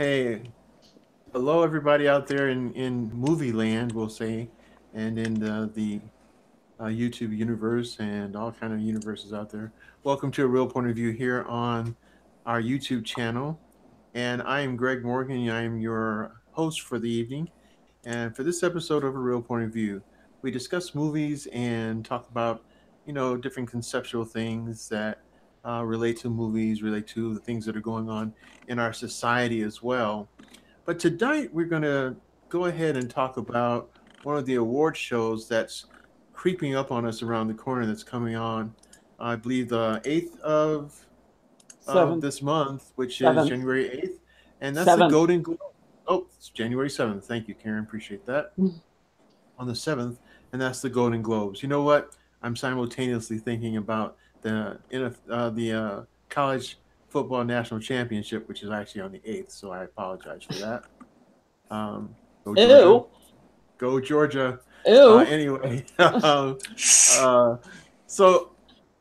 Hey, hello everybody out there in movie land, we'll say, and in the YouTube universe and all kind of universes out there. Welcome to A Real Point of View here on our YouTube channel. And I am Greg Morgan. I am your host for the evening. And for this episode of A Real Point of View, we discuss movies and talk about, different conceptual things that relate to movies, relate to the things that are going on in our society as well. But tonight we're going to go ahead and talk about one of the award shows that's creeping up on us around the corner that's coming on, I believe, the 8th of Seventh, this month, which is seventh, January 8th. And that's the seventh. Golden Globe. Oh, it's January 7th. Thank you, Karen. Appreciate that. On the 7th. And that's the Golden Globes. You know what? I'm simultaneously thinking about the college football national championship, which is actually on the 8th. So I apologize for that. Go Georgia. Ew. Go Georgia. Ew. Anyway, so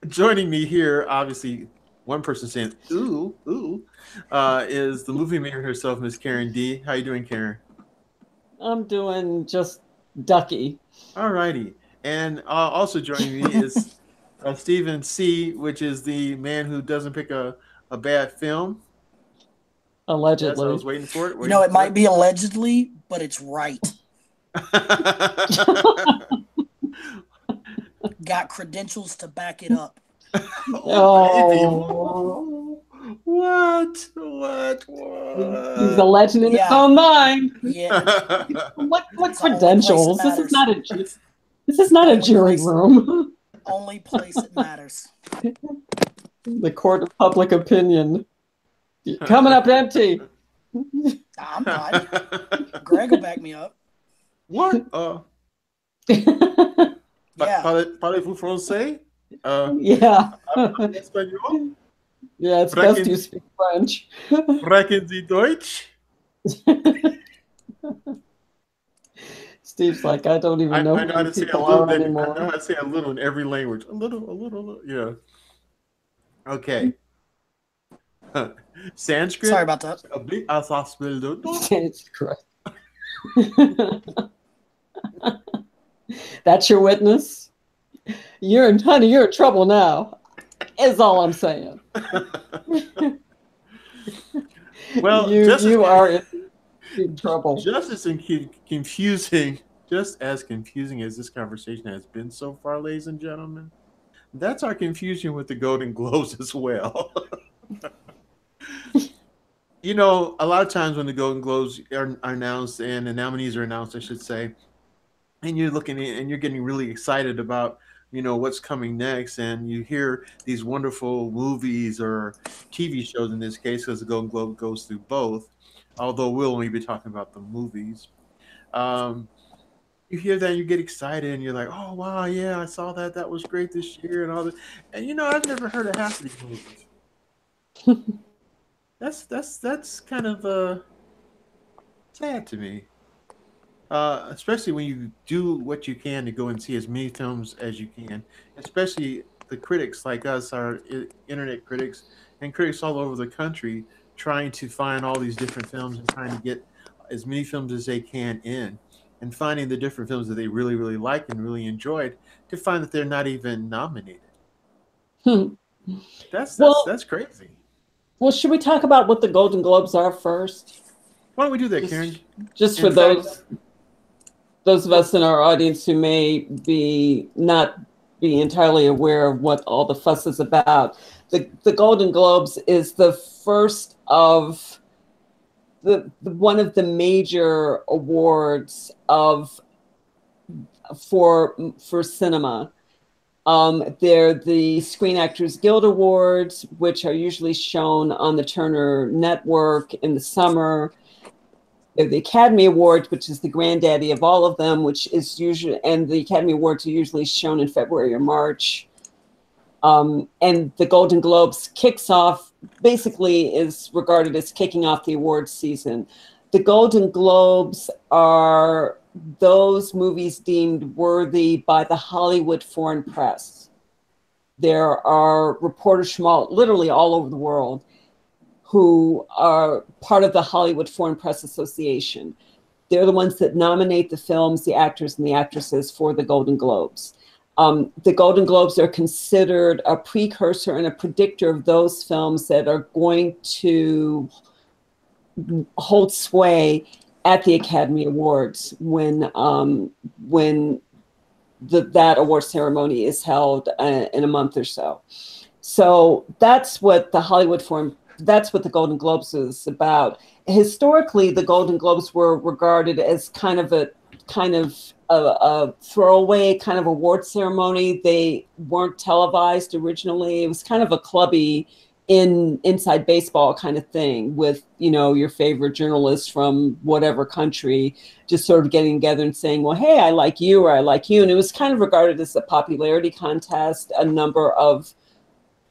joining me here, obviously, one person saying "ooh, ooh," is the movie maker herself, Miss Karen D. How you doing, Karen? I'm doing just ducky. All righty, and also joining me is Stephen C., which is the man who doesn't pick a bad film. Yes, I Allegedly. was waiting for it. It might be allegedly, but it's right. Got credentials to back it up. Oh, what? He's a legend in his own mind. Yeah. What credentials? This is not a jury room. Only place it matters. The court of public opinion. Coming up empty. I'm not. Greg will back me up. What? Yeah. Parlez-vous français? Yeah. Espagnol? Yeah, it's best you speak French. Sprechen Sie Deutsch? Steve's like, I don't even know I know how to say a little bit anymore. I know how to say a little in every language. A little, yeah. Okay. Sanskrit? Sorry about that. Sanskrit. That's your witness? Honey, you're in trouble now. Is all I'm saying. Well, you are in trouble. Just as confusing as this conversation has been so far, ladies and gentlemen, that's our confusion with the Golden Globes as well. A lot of times when the Golden Globes are announced and the nominees are announced, I should say, and you're looking and you're getting really excited about what's coming next, and you hear these wonderful movies or TV shows in this case, because the Golden Globe goes through both, although we'll only be talking about the movies. You hear that and you get excited and you're like, oh wow, yeah, I saw that was great this year and all that, and I've never heard of half of these movies. That's kind of sad to me. Especially when you do what you can to go and see as many films as you can, especially the critics like us, our internet critics, and critics all over the country, trying to find all these different films and trying to get as many films as they can in, and finding the different films that they really, really like and really enjoyed, to find that they're not even nominated. That's crazy. Well, should we talk about what the Golden Globes are first? Why don't we do that, Karen? Just for those of us in our audience who may not be entirely aware of what all the fuss is about. The Golden Globes is the first of one of the major awards for cinema. They're the Screen Actors Guild Awards, which are usually shown on the Turner Network in the summer. The Academy Awards, which is the granddaddy of all of them, which is usually, and the Academy Awards are usually shown in February or March. And the Golden Globes basically is regarded as kicking off the awards season. The Golden Globes are those movies deemed worthy by the Hollywood Foreign Press. There are reporters from literally all over the world who are part of the Hollywood Foreign Press Association. They're the ones that nominate the films, the actors, and the actresses for the Golden Globes. The Golden Globes are considered a precursor and a predictor of those films that are going to hold sway at the Academy Awards when that award ceremony is held in a month or so. So that's what the that's what the Golden Globes is about. Historically, the Golden Globes were regarded as kind of a throwaway kind of award ceremony. They weren't televised originally. It was kind of a clubby inside baseball kind of thing with, you know, your favorite journalists from whatever country just sort of getting together and saying, well, hey, I like you or I like you. And it was kind of regarded as a popularity contest. A number of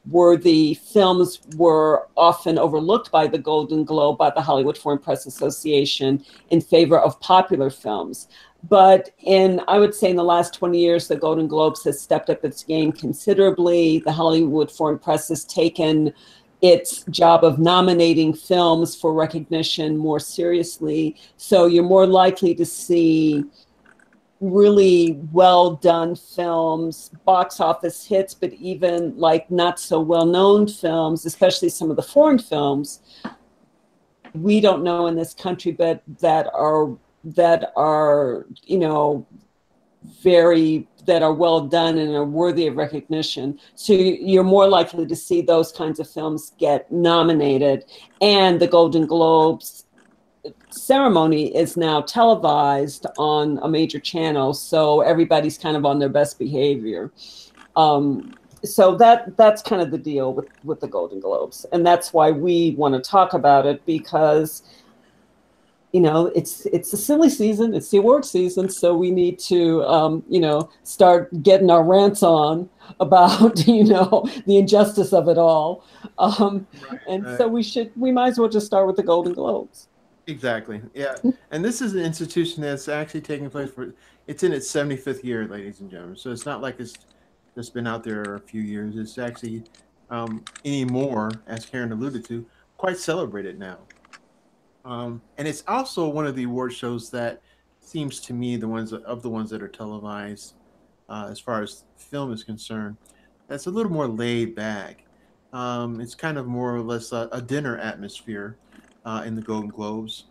worthy films were often overlooked by the Golden Globe, by the Hollywood Foreign Press Association, in favor of popular films. But I would say in the last 20 years, the Golden Globes has stepped up its game considerably. The Hollywood Foreign Press has taken its job of nominating films for recognition more seriously. So you're more likely to see really well done films, box office hits, but even like not so well known films, especially some of the foreign films we don't know in this country, but that are you know that are well done and are worthy of recognition. So you're more likely to see those kinds of films get nominated. And the Golden Globes ceremony is now televised on a major channel, so everybody's kind of on their best behavior. So that's kind of the deal with the Golden Globes, and that's why we want to talk about it, because you know it's a silly season, it's the award season, so we need to you know, start getting our rants on about you know the injustice of it all, so we might as well just start with the Golden Globes. Exactly. Yeah. And this is an institution that's actually taking place it's in its 75th year, ladies and gentlemen. So it's not like it's just been out there a few years. It's actually anymore, as Karen alluded to, quite celebrated now. And it's also one of the award shows that seems to me the ones that are televised, as far as film is concerned, that's a little more laid back. It's kind of more or less a dinner atmosphere in the Golden Globes.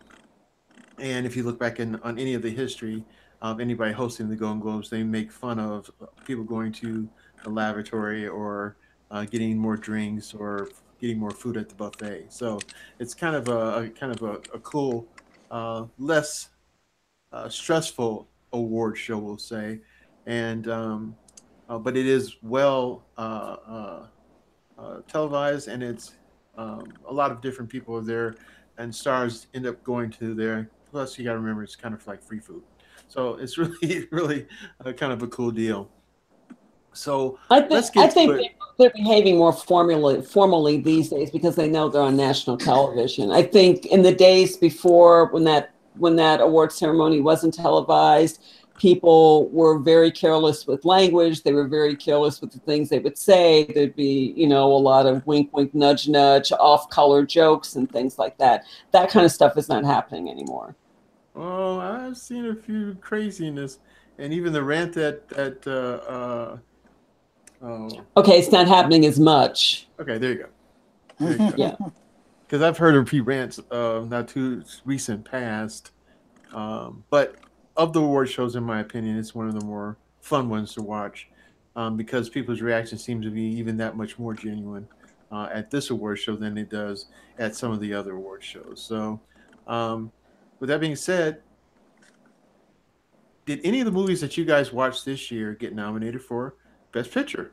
And if you look back on any of the history of anybody hosting the Golden Globes, they make fun of people going to the lavatory or getting more drinks or getting more food at the buffet. So it's kind of a cool, less stressful award show, we'll say, and but it is well televised, and it's a lot of different people are there, and stars end up going to there. Plus, you got to remember it's kind of like free food, so it's really really kind of a cool deal. So let's I get to think it. they're behaving more formally these days because they know they're on national television. I think in the days before, when that award ceremony wasn't televised, people were very careless with language. They were very careless with the things they would say. There'd be, you know, a lot of wink, wink, nudge, nudge, off-color jokes and things like that. That kind of stuff is not happening anymore. Oh, I've seen a few craziness, and even the rant oh, Okay, it's not happening as much. okay, there you go. There you go. Yeah. Because I've heard a few rants, not too recent past. But of the award shows, in my opinion, it's one of the more fun ones to watch, because people's reactions seem to be even that much more genuine at this award show than it does at some of the other award shows. So, um, with that being said, did any of the movies that you guys watched this year get nominated for Best Picture?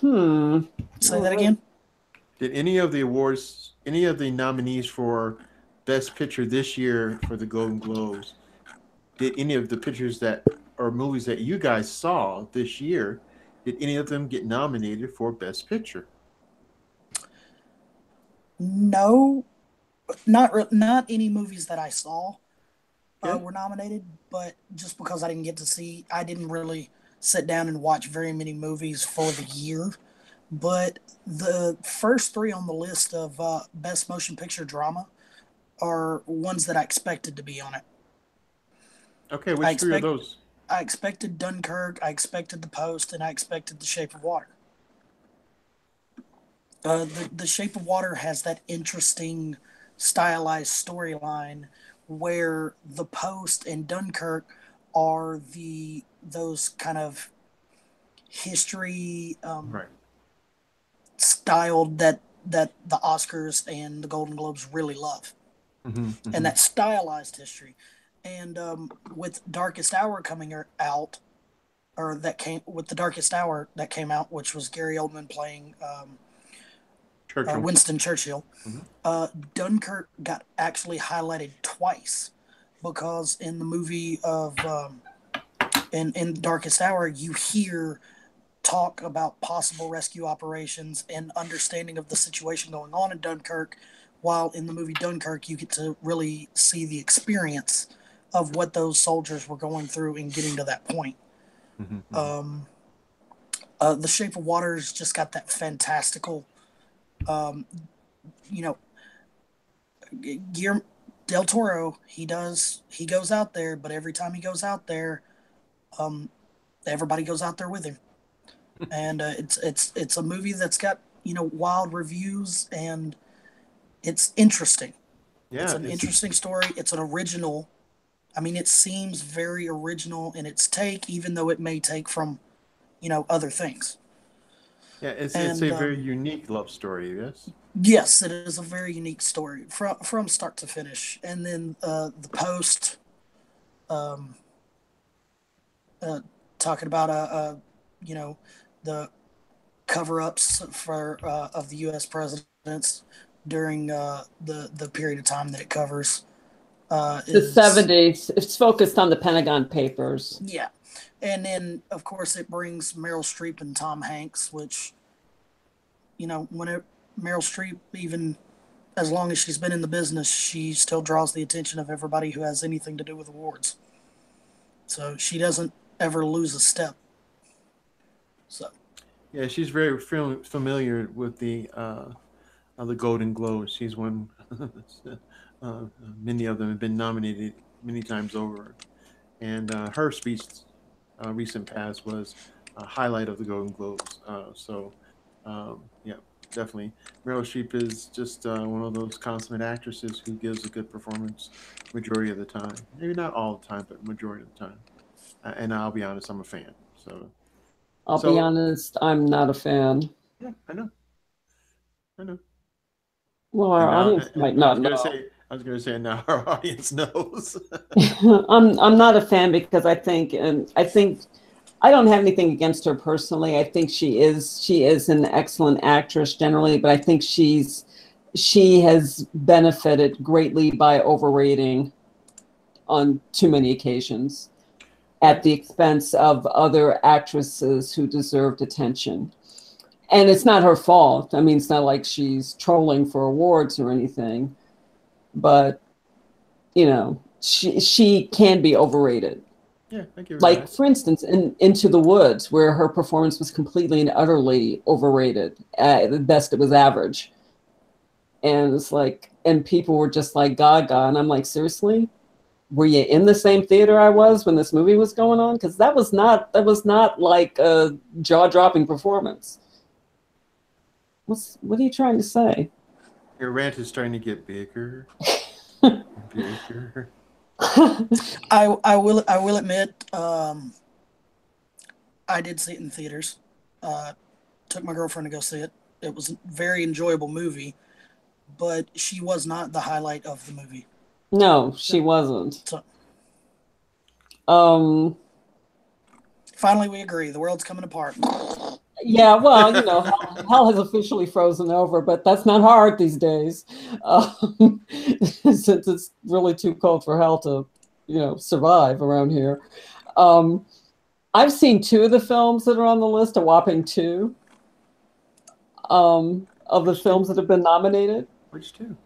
Say that again. Did any of the nominees for Best Picture this year for the Golden Globes, did any of the pictures that or movies that you guys saw this year, did any of them get nominated for Best Picture? No, not any movies that I saw Yeah. were nominated, but just because I didn't really sit down and watch very many movies for the year. but the first three on the list of best motion picture drama are ones that I expected to be on it. Okay, I which three are expect those? I expected Dunkirk, I expected The Post, and I expected The Shape of Water. The Shape of Water has that interesting stylized storyline where The Post and Dunkirk are those kind of history Right. styled that the Oscars and the Golden Globes really love, Mm-hmm, and mm-hmm. that stylized history. And with Darkest Hour coming out, or that came with the Darkest Hour that came out, which was Gary Oldman playing Churchill. Winston Churchill. Mm-hmm. Dunkirk got actually highlighted twice because in the movie of in Darkest Hour, you hear talk about possible rescue operations and understanding of the situation going on in Dunkirk, while in the movie Dunkirk, you get to really see the experience of what those soldiers were going through and getting to that point. Mm-hmm, mm-hmm. The Shape of Water's just got that fantastical, um, you know, Guillermo del Toro. He goes out there, but every time he goes out there, um, everybody goes out there with him. And it's a movie that's got wild reviews, and it's interesting. It's Yeah, an it's interesting story. It's an original. I mean, it seems very original in its take, even though it may take from other things. yeah, it's a And very unique love story. Yes. yes, it is a very unique story from start to finish. And then the Post, um, uh, talking about you know the cover-ups for of the U.S. presidents during the period of time that it covers The is 70s. It's focused on the Pentagon Papers. yeah, and then of course it brings Meryl Streep and Tom Hanks, which when Meryl Streep, even as long as she's been in the business, she still draws the attention of everybody who has anything to do with awards. So she doesn't ever lose a step. So Yeah, she's very familiar with the Golden Globes. She's won many of them have been nominated many times over, and her speech recent past was a highlight of the Golden Globes. Yeah, definitely. Meryl Streep is just one of those consummate actresses who gives a good performance majority of the time. Maybe not all the time, but majority of the time. And I'll be honest, I'm a fan. So, I'll be so honest, I'm not a fan. yeah, I know. Well, And our now audience might not know. I was gonna say, now our audience knows. I'm not a fan because I think I don't have anything against her personally. I think she is an excellent actress generally, but I think she has benefited greatly by overrating on too many occasions Yeah, at the expense of other actresses who deserved attention. And it's not her fault. I mean, it's not like she's trolling for awards or anything, but she can be overrated. yeah, I give her Like that. for instance, in Into the Woods, where her performance was completely and utterly overrated. At the best, it was average, and it's like, and people were just like Gaga, and I'm like, seriously, were you in the same theater I was when this movie was going on? Because that was not like a jaw dropping performance. What are you trying to say? Your rant is starting to get bigger, bigger. I will admit, I did see it in theaters. Uh, Took my girlfriend to go see it. It was a very enjoyable movie, but she was not the highlight of the movie. No, she wasn't. So Um, finally, we agree. The world's coming apart. yeah, well, hell has officially frozen over, but that's not hard these days, since it's really too cold for hell to, survive around here. Um, I've seen two of the films that are on the list, a whopping two, of the Which two? films that have been nominated. Which two?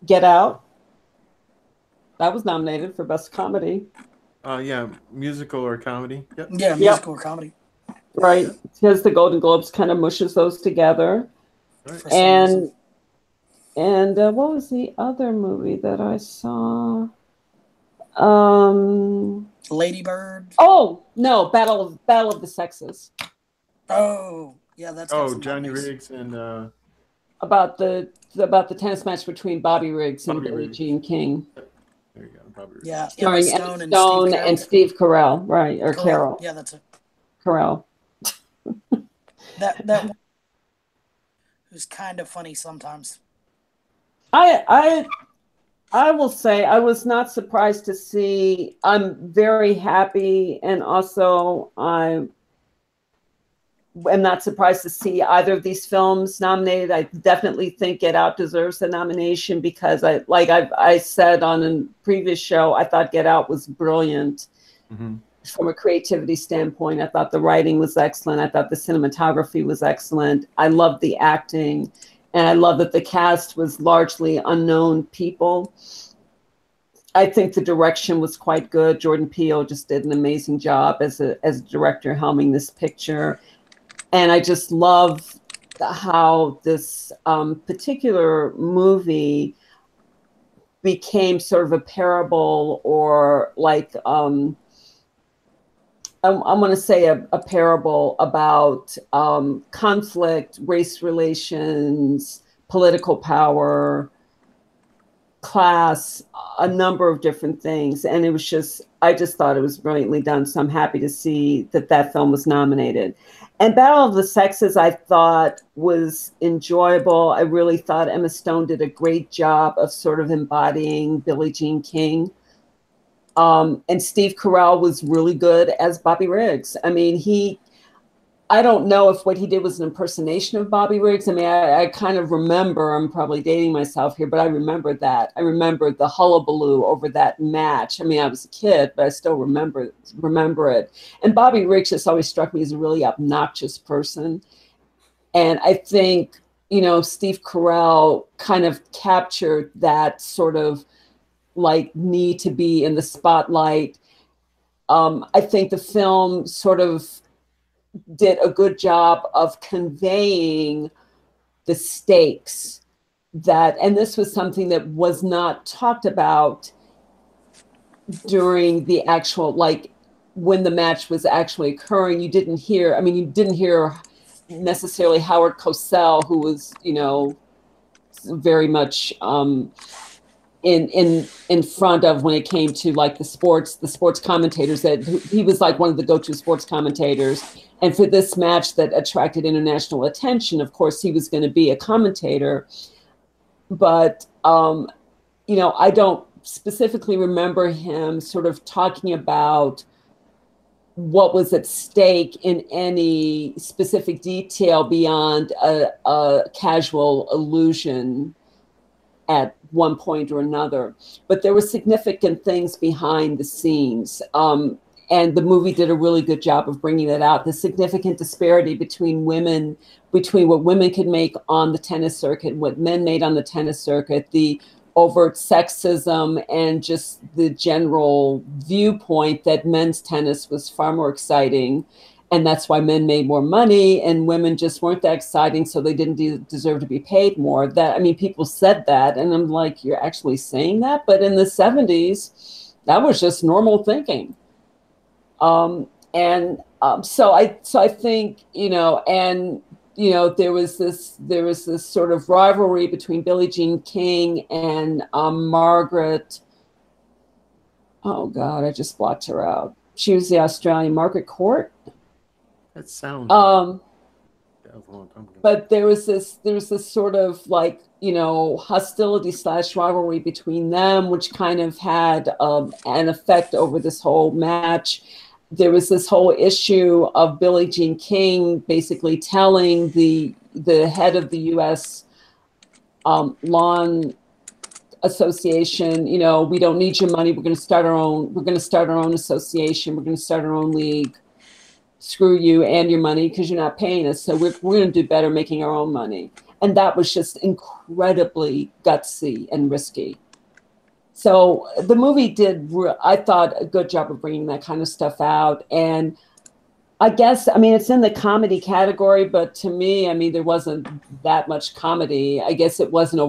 Get Out, that was nominated for Best Comedy. Yeah, musical or comedy. Yep. Yeah, Yep. musical or comedy. right? Because the Golden Globes kind of mushes those together. Right. For some reason. And what was the other movie that I saw? Um, Lady Bird. oh no, Battle of the Sexes, Oh, yeah, that's got Oh, some Johnny nominees. Riggs and about the tennis match between Bobby Riggs and Bobby Billie Riggs. Jean King, There you go, Bobby Riggs. Yeah, Emma starring Emma Stone and Steve Stone Carell. and Steve Carell, right? Or Carell. Carol Yeah, that's it. Carell. That one who's kind of funny sometimes. I I will say I was not surprised to see. I'm very happy, and also I am not surprised to see either of these films nominated. I definitely think Get Out deserves the nomination because I said on a previous show, I thought Get Out was brilliant from a creativity standpoint. I thought the writing was excellent. I thought the cinematography was excellent. I loved the acting, and I love that the cast was largely unknown people. I think the direction was quite good. Jordan Peele just did an amazing job as a director helming this picture. And I just love how this particular movie became sort of a parable, or like I'm going to say a parable about conflict, race relations, political power, class, a number of different things. And it was just, I just thought it was brilliantly done. So I'm happy to see that that film was nominated. And Battle of the Sexes, I thought was enjoyable. I really thought Emma Stone did a great job of sort of embodying Billie Jean King. And Steve Carell was really good as Bobby Riggs. I mean, I don't know if what he did was an impersonation of Bobby Riggs. I mean, I kind of remember, I'm probably dating myself here, but I remember that. I remember the hullabaloo over that match. I mean, I was a kid, but I still remember it. And Bobby Riggs just always struck me as a really obnoxious person. And I think, Steve Carell kind of captured that sort of like need to be in the spotlight. I think the film sort of did a good job of conveying the stakes and this was something that was not talked about during the actual, like when the match was actually occurring. You didn't hear necessarily Howard Cosell, who was, very much in front of when it came to like the sports commentators, that he was like one of the go-to sports commentators. And for this match that attracted international attention, of course, he was going to be a commentator. But, I don't specifically remember him sort of talking about what was at stake in any specific detail beyond a casual allusion at one point or another. But there were significant things behind the scenes. And the movie did a really good job of bringing that out. The significant disparity between what women could make on the tennis circuit, what men made on the tennis circuit, the overt sexism, and just the general viewpoint that men's tennis was far more exciting. And that's why men made more money and women just weren't that exciting, so they didn't deserve to be paid more. People said that, and I'm like, you're actually saying that? But in the 70s, that was just normal thinking. So I think, there was this sort of rivalry between Billie Jean King and Margaret. Oh God, I just blocked her out. She was the Australian Margaret Court. That sounds. But there was this sort of like, hostility / rivalry between them, which kind of had an effect over this whole match. There was this whole issue of Billie Jean King basically telling the head of the U.S. Lawn Association, we don't need your money. We're going to start our own association. We're going to start our own league. Screw you and your money because you're not paying us. So we're going to do better making our own money. And that was just incredibly gutsy and risky. So the movie did, I thought, a good job of bringing that kind of stuff out. And I guess, I mean, it's in the comedy category, but to me, I mean, there wasn't that much comedy. I guess it wasn't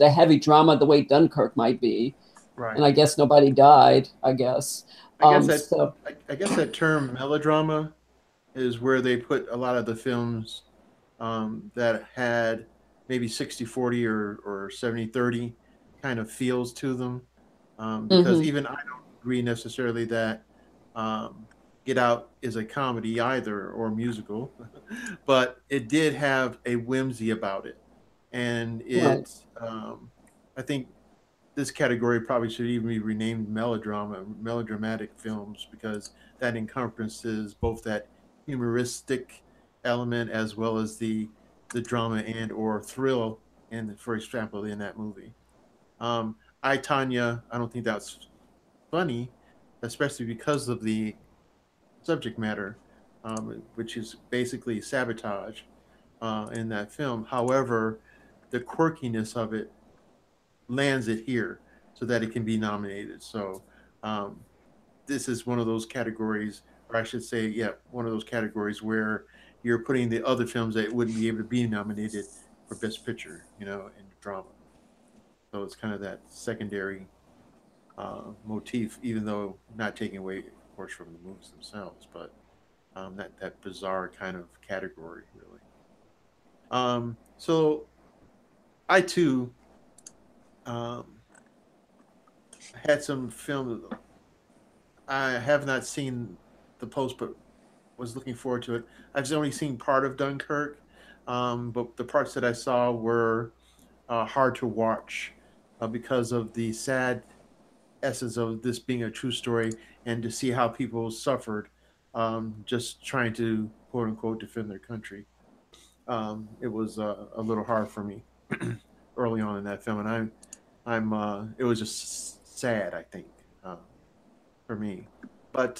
a heavy drama the way Dunkirk might be. And Right. I guess nobody died, I guess. I guess that So, I guess that term melodrama is where they put a lot of the films that had maybe 60-40 or 70-30 kind of feels to them. Because mhm, even I don't agree necessarily that um, Get Out is a comedy either or musical, but it did have a whimsy about it. And right. I think this category probably should even be renamed melodramatic films, because that encompasses both that humoristic element as well as the drama and or thrill in, for example, in that movie. Um, I Tanya, I don't think that's funny, especially because of the subject matter, which is basically sabotage in that film. However, the quirkiness of it lands it here so that it can be nominated. So um, this is one of those categories, or I should say, yeah, one of those categories where you're putting the other films that wouldn't be able to be nominated for Best Picture, in drama. So it's kind of that secondary motif, even though not taking away, of course, from the movies themselves, but that bizarre kind of category, really. So I too um, had some film. I have not seen the post, but was looking forward to it. I've only seen part of Dunkirk, but the parts that I saw were hard to watch because of the sad essence of this being a true story, and to see how people suffered just trying to quote unquote defend their country. It was a little hard for me early on in that film, and it was just sad, I think, for me. But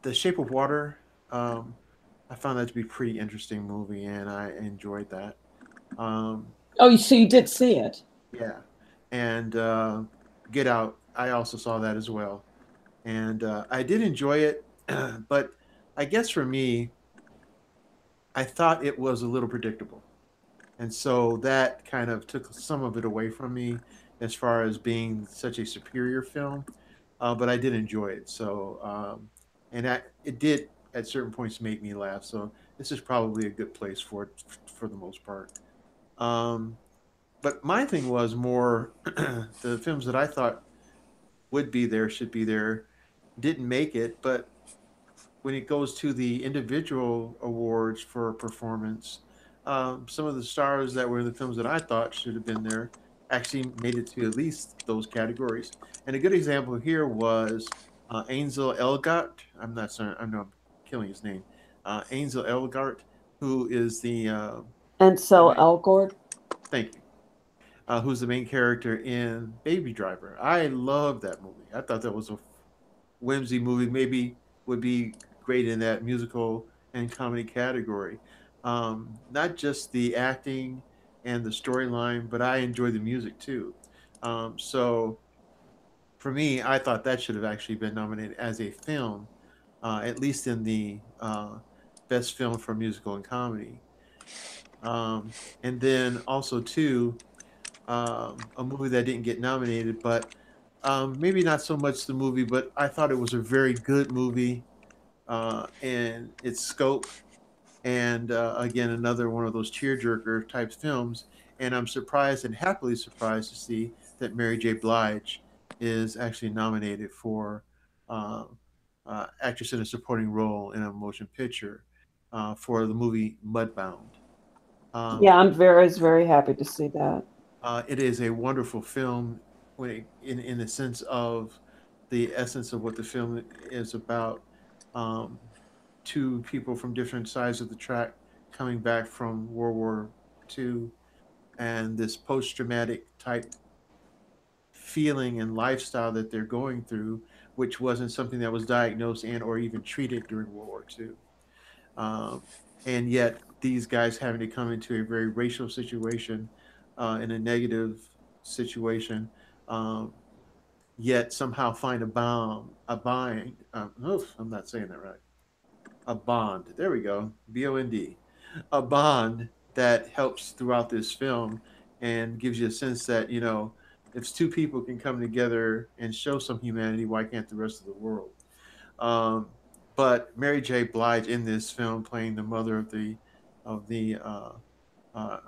The Shape of Water, um, I found that to be a pretty interesting movie, and I enjoyed that. Um, Oh, so you did see it. yeah, and Get Out, I also saw that as well, and I did enjoy it, but I guess for me, I thought it was a little predictable, and so that kind of took some of it away from me as far as being such a superior film. But I did enjoy it. And it did at certain points make me laugh. So this is probably a good place for it for the most part. Um, but my thing was more the films that I thought would be there, should be there, didn't make it. But when it goes to the individual awards for performance, some of the stars that were in the films that I thought should have been there actually made it to at least those categories. And a good example here was Ansel Elgort. I'm not sorry, I know I'm killing his name. Ansel Elgort, who is And the so main, Elgort. thank you, who's the main character in Baby Driver. I love that movie. I thought that was a whimsy movie, maybe would be great in that musical and comedy category. Not just the acting and the storyline, but I enjoy the music too. So for me, I thought that should have actually been nominated as a film, at least in the best film for musical and comedy. Um, and then also too, a movie that didn't get nominated, but maybe not so much the movie, but I thought it was a very good movie in its scope. And again, another one of those tearjerker type films. And I'm surprised and happily surprised to see that Mary J. Blige is actually nominated for uh, actress in a supporting role in a motion picture for the movie Mudbound. Um, Yeah, very happy to see that. it is a wonderful film in the sense of the essence of what the film is about. Um, Two people from different sides of the track coming back from World War II, and this post traumatic type feeling and lifestyle that they're going through, which wasn't something that was diagnosed and or even treated during World War II. Um, and yet these guys having to come into a very racial situation, in a negative situation, um, yet somehow find oof, I'm not saying that right. A bond. There we go. BOND. A bond that helps throughout this film and gives you a sense that, if two people can come together and show some humanity, why can't the rest of the world? Um, but Mary J. Blige in this film, playing the mother of the uh, uh,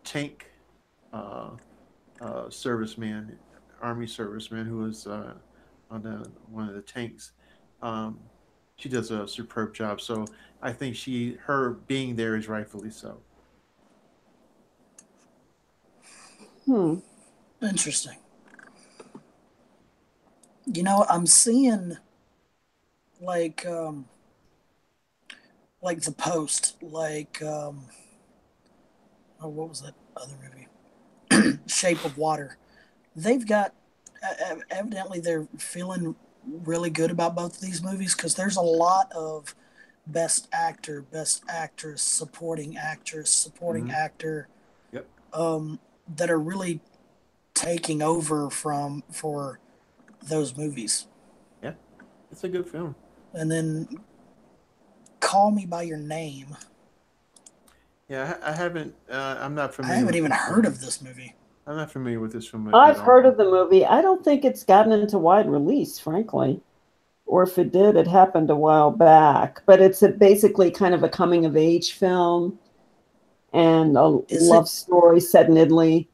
tank uh, serviceman, army serviceman who was on one of the tanks. Um, she does a superb job. So I think her being there is rightfully so. Hmm. Interesting. I'm seeing like like The Post, oh, what was that other movie? Shape of Water. They've got evidently they're feeling really good about both of these movies because there's a lot of best actor, best actress, supporting actress, supporting Mm-hmm. actor Yep. that are really taking over for those movies. Yeah, it's a good film. And then Call Me by Your Name. Yeah, I haven't. I'm not I familiar haven't with even this heard film. of this movie. I'm not familiar with this film at I've heard of all. the movie. I don't think it's gotten into wide release, frankly. Or if it did, it happened a while back. But it's basically kind of a coming of age film and a Is it? love story set in Italy.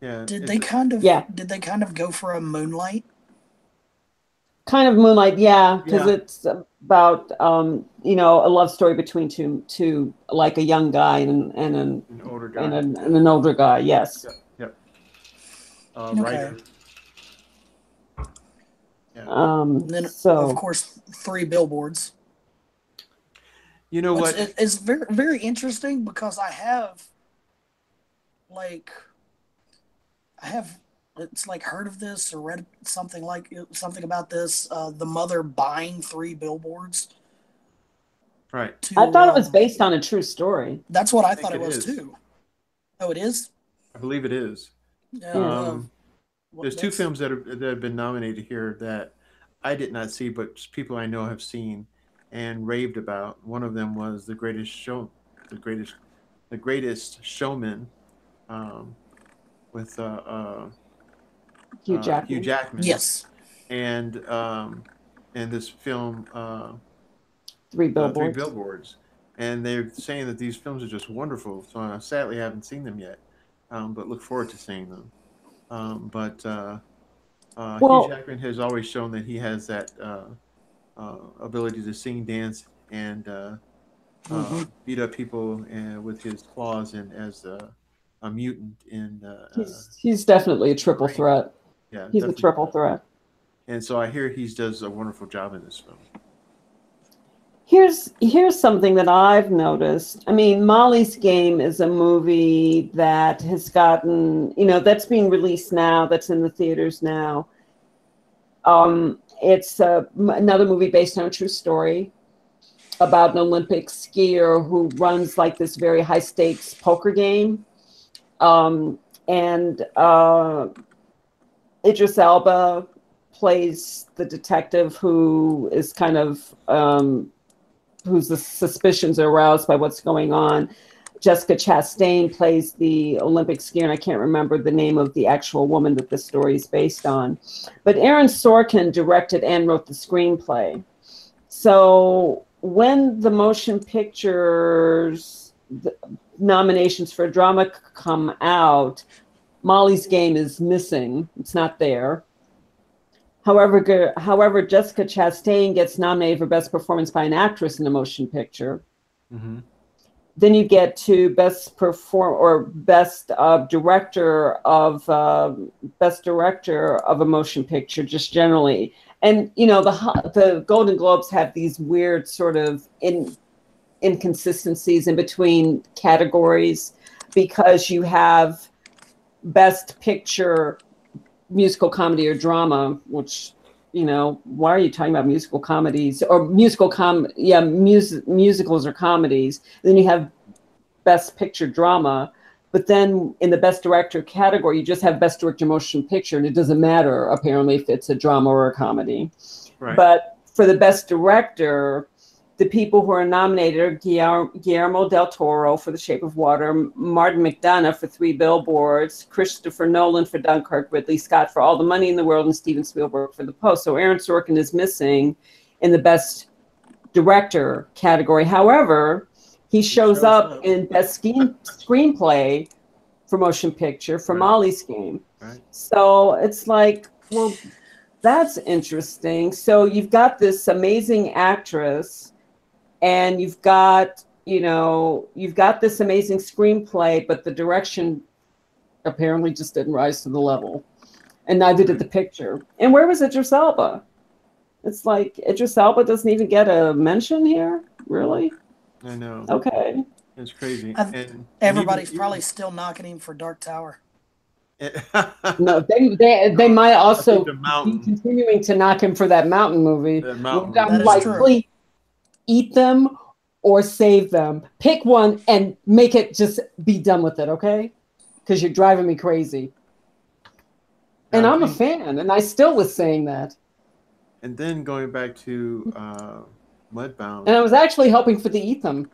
Yeah, Did it's they kind of Yeah, did they kind of go for a Moonlight? kind of Moonlight. Yeah, because yeah, it's about a love story between two like a young guy an older and guy. an older guy. Yes. Yep, yep. Okay. Writer. Yeah. And then of So course Three Billboards, You know which what? is very very interesting because like I have it's like heard of this or read something about this. The mother buying three billboards Right. I to thought it was based on a true story. that's what I I think thought it it was is. too. Oh, it is. I believe it is. Yeah. Yeah. Well, There's two that's films that have been nominated here that I did not see, but people I know have seen and raved about. One of them was the greatest, the greatest showman, um, with Hugh Hugh Jackman. Jackman, yes. and this film, Three Three Billboards. Billboards, and they're saying that these films are just wonderful. So I sadly haven't seen them yet, but look forward to seeing them. But Hugh Well, Jackman has always shown that he has that ability to sing, dance, and Mm-hmm. beat up people with his claws and as a mutant in he's definitely a triple Brain. threat. Yeah, He's a definitely. triple threat. And so I hear he does a wonderful job in this film. Here's something that I've noticed. I mean, Molly's Game is a movie that has gotten, that's being released now, that's in the theaters now. It's another movie based on a true story about an Olympic skier who runs like this very high stakes poker game. And Idris Elba plays the detective who is kind of whose the suspicions are aroused by what's going on. Jessica Chastain plays the Olympic skier, and I can't remember the name of the actual woman that the story is based on. But Aaron Sorkin directed and wrote the screenplay. So when the motion pictures nominations for drama come out, Molly's Game is missing. It's not there. However, Jessica Chastain gets nominated for Best Performance by an Actress in a Motion Picture. Mm-hmm. Then you get to Best Director of a Motion Picture, just generally. And the Golden Globes have these weird sort of inconsistencies in between categories because you have Best Picture, musical comedy or drama, which why are you talking about musical comedies or musicals or comedies? Then you have Best Picture drama, But then in the Best Director category, you just have Best Director Motion Picture, and it doesn't matter, apparently, if it's a drama or a comedy. Right. But for the Best Director, the people who are nominated are Guillermo del Toro for The Shape of Water, Martin McDonagh for Three Billboards, Christopher Nolan for Dunkirk, Ridley Scott for All the Money in the World, and Steven Spielberg for The Post. So Aaron Sorkin is missing in the Best Director category. However, he shows up in Best Screenplay for Motion Picture for Molly's Game. Right. So it's like, well, that's interesting. So you've got this amazing actress, and you've got this amazing screenplay, but the direction apparently just didn't rise to the level, and neither did the picture. And where was Idris Elba? It's like Idris Elba doesn't even get a mention here, really. I know. Okay, it's crazy. Everybody's probably still knocking him for Dark Tower. No, they might also be continuing to knock him for that mountain movie. That like, is true. please eat them or save them. Pick one and make it, just be done with it, okay? Because you're driving me crazy. And I'm a fan, and I still was saying that. And then going back to Mudbound. And I was actually hoping for the eat them.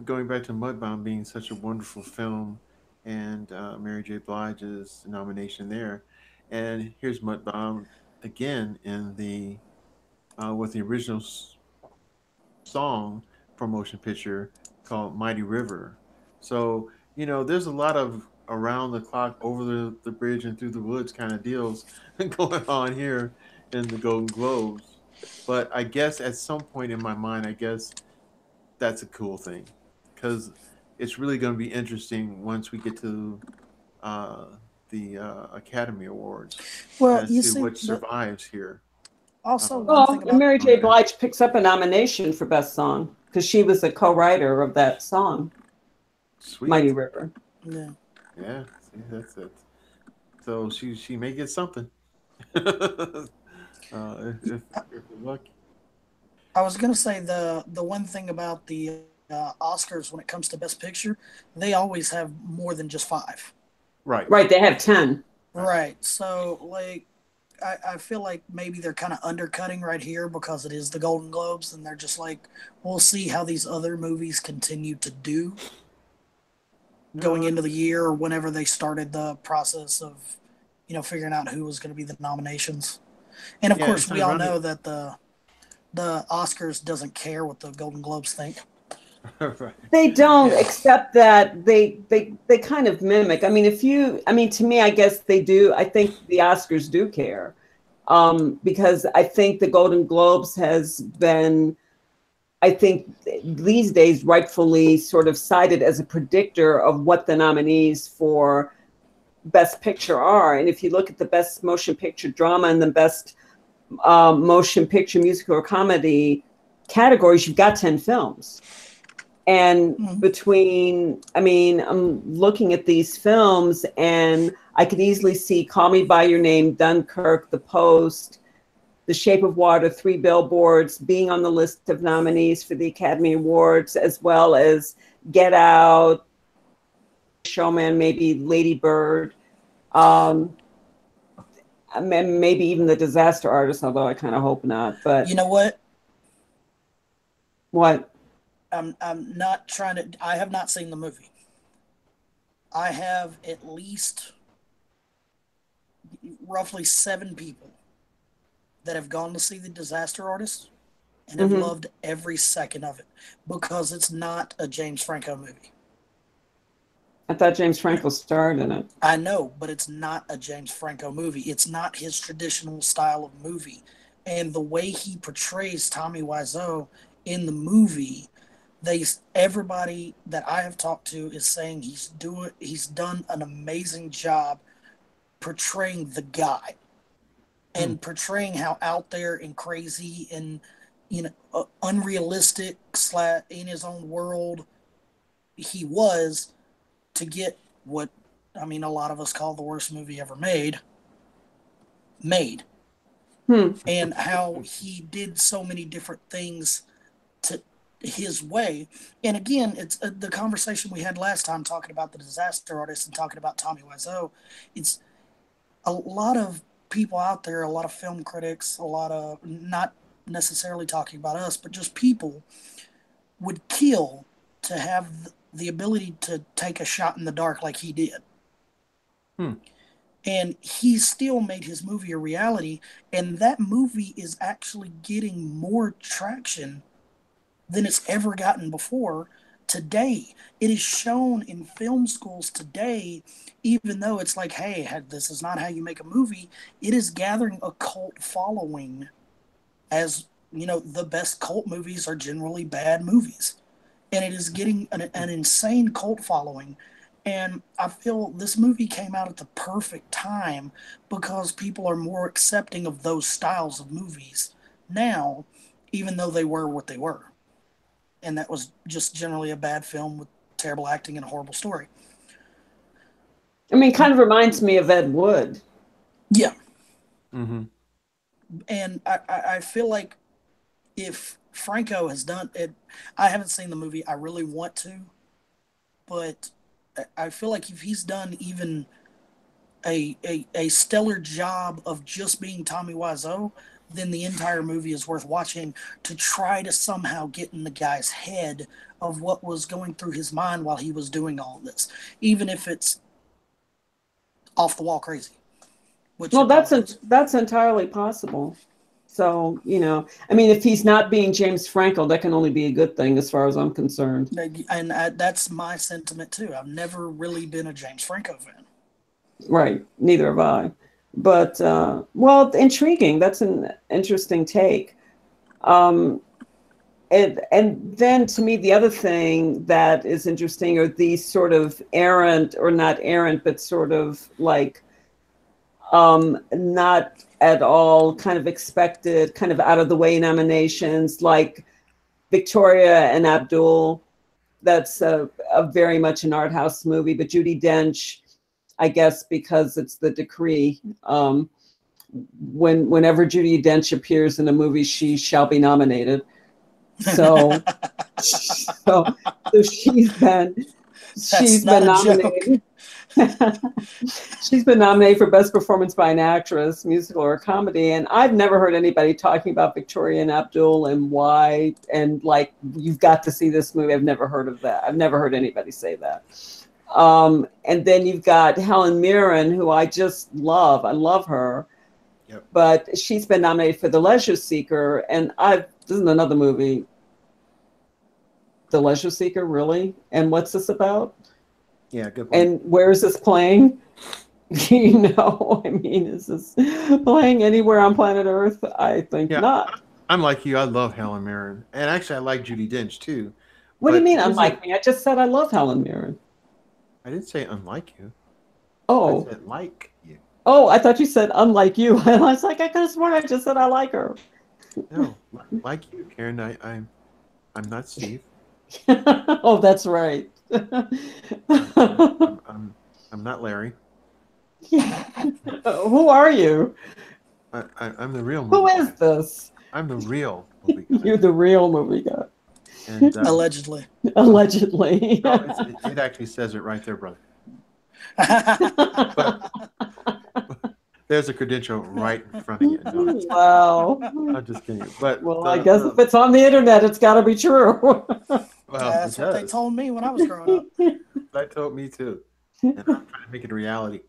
Going back to Mudbound being such a wonderful film, and Mary J. Blige's nomination there. And here's Mudbound again in the with the original song for motion picture called Mighty River. So, there's a lot of around the clock, over the bridge and through the woods kind of deals going on here in the Golden Globes. But I guess at some point in my mind, I guess that's a cool thing, because it's really going to be interesting once we get to the Academy Awards. Well, and you see see what survives here. Also, Well, one thing about Mary J. Blige picks up a nomination for Best Song because she was a co-writer of that song, Sweet. Mighty River. Yeah. Yeah, see, that's it. So she may get something. if lucky. I was gonna say the one thing about the Oscars when it comes to Best Picture, they always have more than just 5. Right. Right, they have 10. Right. So, like, I feel like maybe they're kind of undercutting right here because it is the Golden Globes, and they're just like, we'll see how these other movies continue to do going into the year, or whenever they started the process of, figuring out who was going to be the nominations. And of course, we all know that the Oscars doesn't care what the Golden Globes think. Right. They don't, except that they kind of mimic. I mean, to me, I guess they do. I think the Oscars do care, because I think the Golden Globes has been, I think these days, rightfully sort of cited as a predictor of what the nominees for Best Picture are. And if you look at the Best Motion Picture Drama and the Best Motion Picture Musical or Comedy categories, you've got 10 films. And I'm looking at these films, and I could easily see Call Me by Your Name, Dunkirk, The Post, The Shape of Water, Three Billboards being on the list of nominees for the Academy Awards, as well as Get Out, Showman, maybe Lady Bird, maybe even The Disaster Artist, although I kind of hope not. But you know what? What? I'm not trying to. I have not seen the movie. I have at least roughly 7 people that have gone to see The Disaster Artist and have loved every second of it, because it's not a James Franco movie. I thought James Franco starred in it. I know, but it's not a James Franco movie. It's not his traditional style of movie. And the way he portrays Tommy Wiseau in the movie, everybody that I have talked to is saying he's done an amazing job portraying the guy and portraying how out there and crazy and unrealistic in his own world he was, to get what a lot of us call the worst movie ever made. And how he did so many different things his way. And again, it's the conversation we had last time talking about the disaster artist and talking about Tommy Wiseau. It's a lot of people out there, a lot of film critics, a lot of, not necessarily talking about us, but just people would kill to have the ability to take a shot in the dark like he did. Hmm. And he still made his movie a reality, and that movie is actually getting more traction than it's ever gotten before today. It is shown in film schools today, even though it's like, hey, this is not how you make a movie. It is gathering a cult following, as you know, the best cult movies are generally bad movies. And it is getting an insane cult following. And I feel this movie came out at the perfect time because people are more accepting of those styles of movies now, even though they were what they were. And that was just generally a bad film with terrible acting and a horrible story. I mean, kind of reminds me of Ed Wood. Yeah. Mm-hmm. And I feel like if Franco has done it, I haven't seen the movie. I really want to, but I feel like if he's done even a stellar job of just being Tommy Wiseau, then the entire movie is worth watching to try to somehow get in the guy's head of what was going through his mind while he was doing all this, even if it's off the wall crazy. Which well, that's entirely possible. So, you know, I mean, if he's not being James Franco, that can only be a good thing as far as I'm concerned. And that's my sentiment too. I've never really been a James Franco fan. Right. Neither have I. But, well, intriguing. That's an interesting take. And then to me, the other thing that is interesting are these sort of errant, or not errant, but sort of like not at all kind of expected, kind of out of the way nominations, like Victoria and Abdul. That's a very much an art house movie, but Judi Dench, I guess because it's the decree, whenever Judi Dench appears in a movie, she shall be nominated. So, so she's been nominated. She's been nominated for Best Performance by an Actress, Musical or Comedy, and I've never heard anybody talking about Victoria and Abdul and why, and like, you've got to see this movie. I've never heard of that. I've never heard anybody say that. And then you've got Helen Mirren, who I just love. I love her. Yep. But she's been nominated for The Leisure Seeker, and this is another movie. The Leisure Seeker, really? And what's this about? Yeah, good point. And where is this playing? You know, I mean, is this playing anywhere on planet Earth? I think not. I'm like you. I love Helen Mirren. And actually, I like Judi Dench, too. What do you mean, unlike me? I just said I love Helen Mirren. I didn't say unlike you. Oh. I said like you. Oh, I thought you said unlike you. And I was like, I could have sworn I just said I like her. No, like you, Karen. I'm not Steve. Oh, that's right. I'm not Larry. Who are you? I'm the real movie Who guy. is this? I'm the real movie guy. You're the real movie guy. And, allegedly. Allegedly. No, it actually says it right there, brother. But there's a credential right in front of you. No, wow. I'm just kidding. But well, I guess if it's on the internet, it's got to be true. Well, that's what they told me when I was growing up. That told me too. And I'm trying to make it a reality.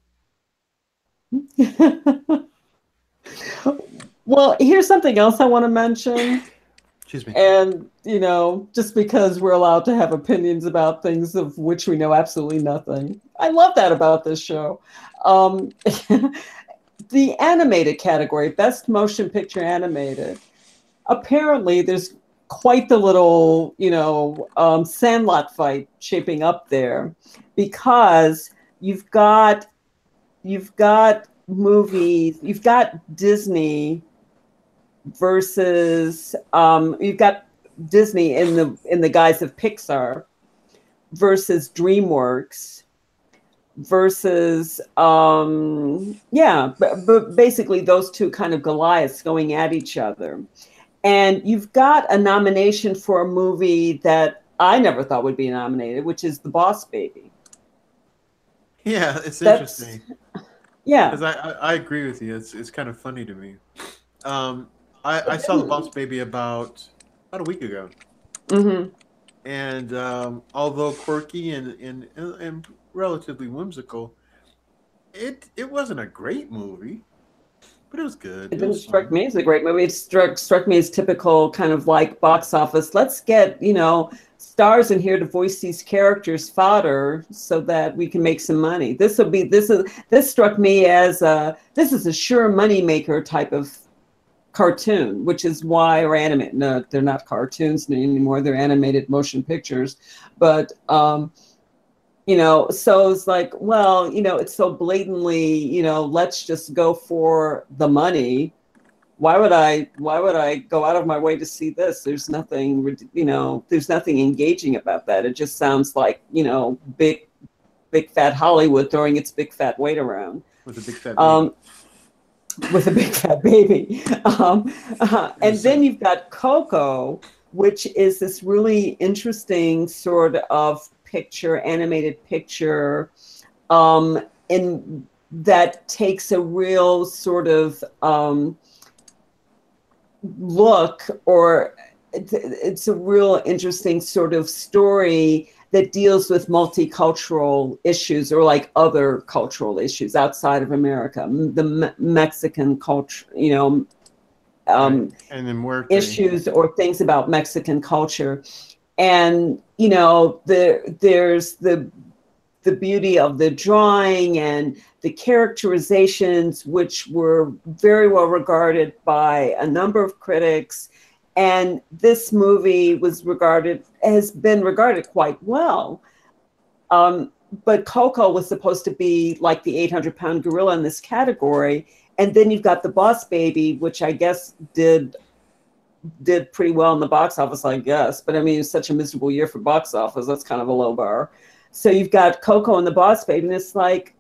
Well, here's something else I want to mention. Excuse me. And, you know, just because we're allowed to have opinions about things of which we know absolutely nothing. I love that about this show. The animated category, Best Motion Picture Animated. Apparently, there's quite the little, you know, Sandlot fight shaping up there, because you've got movies, you've got Disney versus you've got Disney in the guise of Pixar versus DreamWorks versus but basically those two kind of Goliaths going at each other. And you've got a nomination for a movie that I never thought would be nominated, which is The Boss Baby. Yeah, it's That's interesting yeah. because I agree with you. It's kind of funny to me. I saw the Boss Baby about a week ago, Mm-hmm. and although quirky and relatively whimsical, it wasn't a great movie, but it was good. It It didn't was strike fun. me as a great movie. It struck me as typical kind of like box office. Let's get, stars in here to voice these characters fodder so that we can make some money. This struck me as this is a sure money maker type of cartoon, which is why, or animate. No, they're not cartoons anymore. They're animated motion pictures. But so it's like, well, it's so blatantly, let's just go for the money. Why would I go out of my way to see this? There's nothing engaging about that. It just sounds like, big fat Hollywood throwing its big fat weight around. With a big fat baby. Um, with a big fat baby. And then you've got Coco, which is this really interesting sort of animated picture, and that takes a real sort of look, or it's a real interesting sort of story that deals with multicultural issues, or like other cultural issues outside of America, the Mexican culture, Right. And then Muerte. issues or things about Mexican culture. And, there's the beauty of the drawing and the characterizations, which were very well regarded by a number of critics. And this movie has been regarded quite well. But Coco was supposed to be like the 800-pound gorilla in this category. And then you've got The Boss Baby, which I guess did pretty well in the box office, I guess. But I mean, it's such a miserable year for box office. That's kind of a low bar. So you've got Coco and The Boss Baby, and it's like,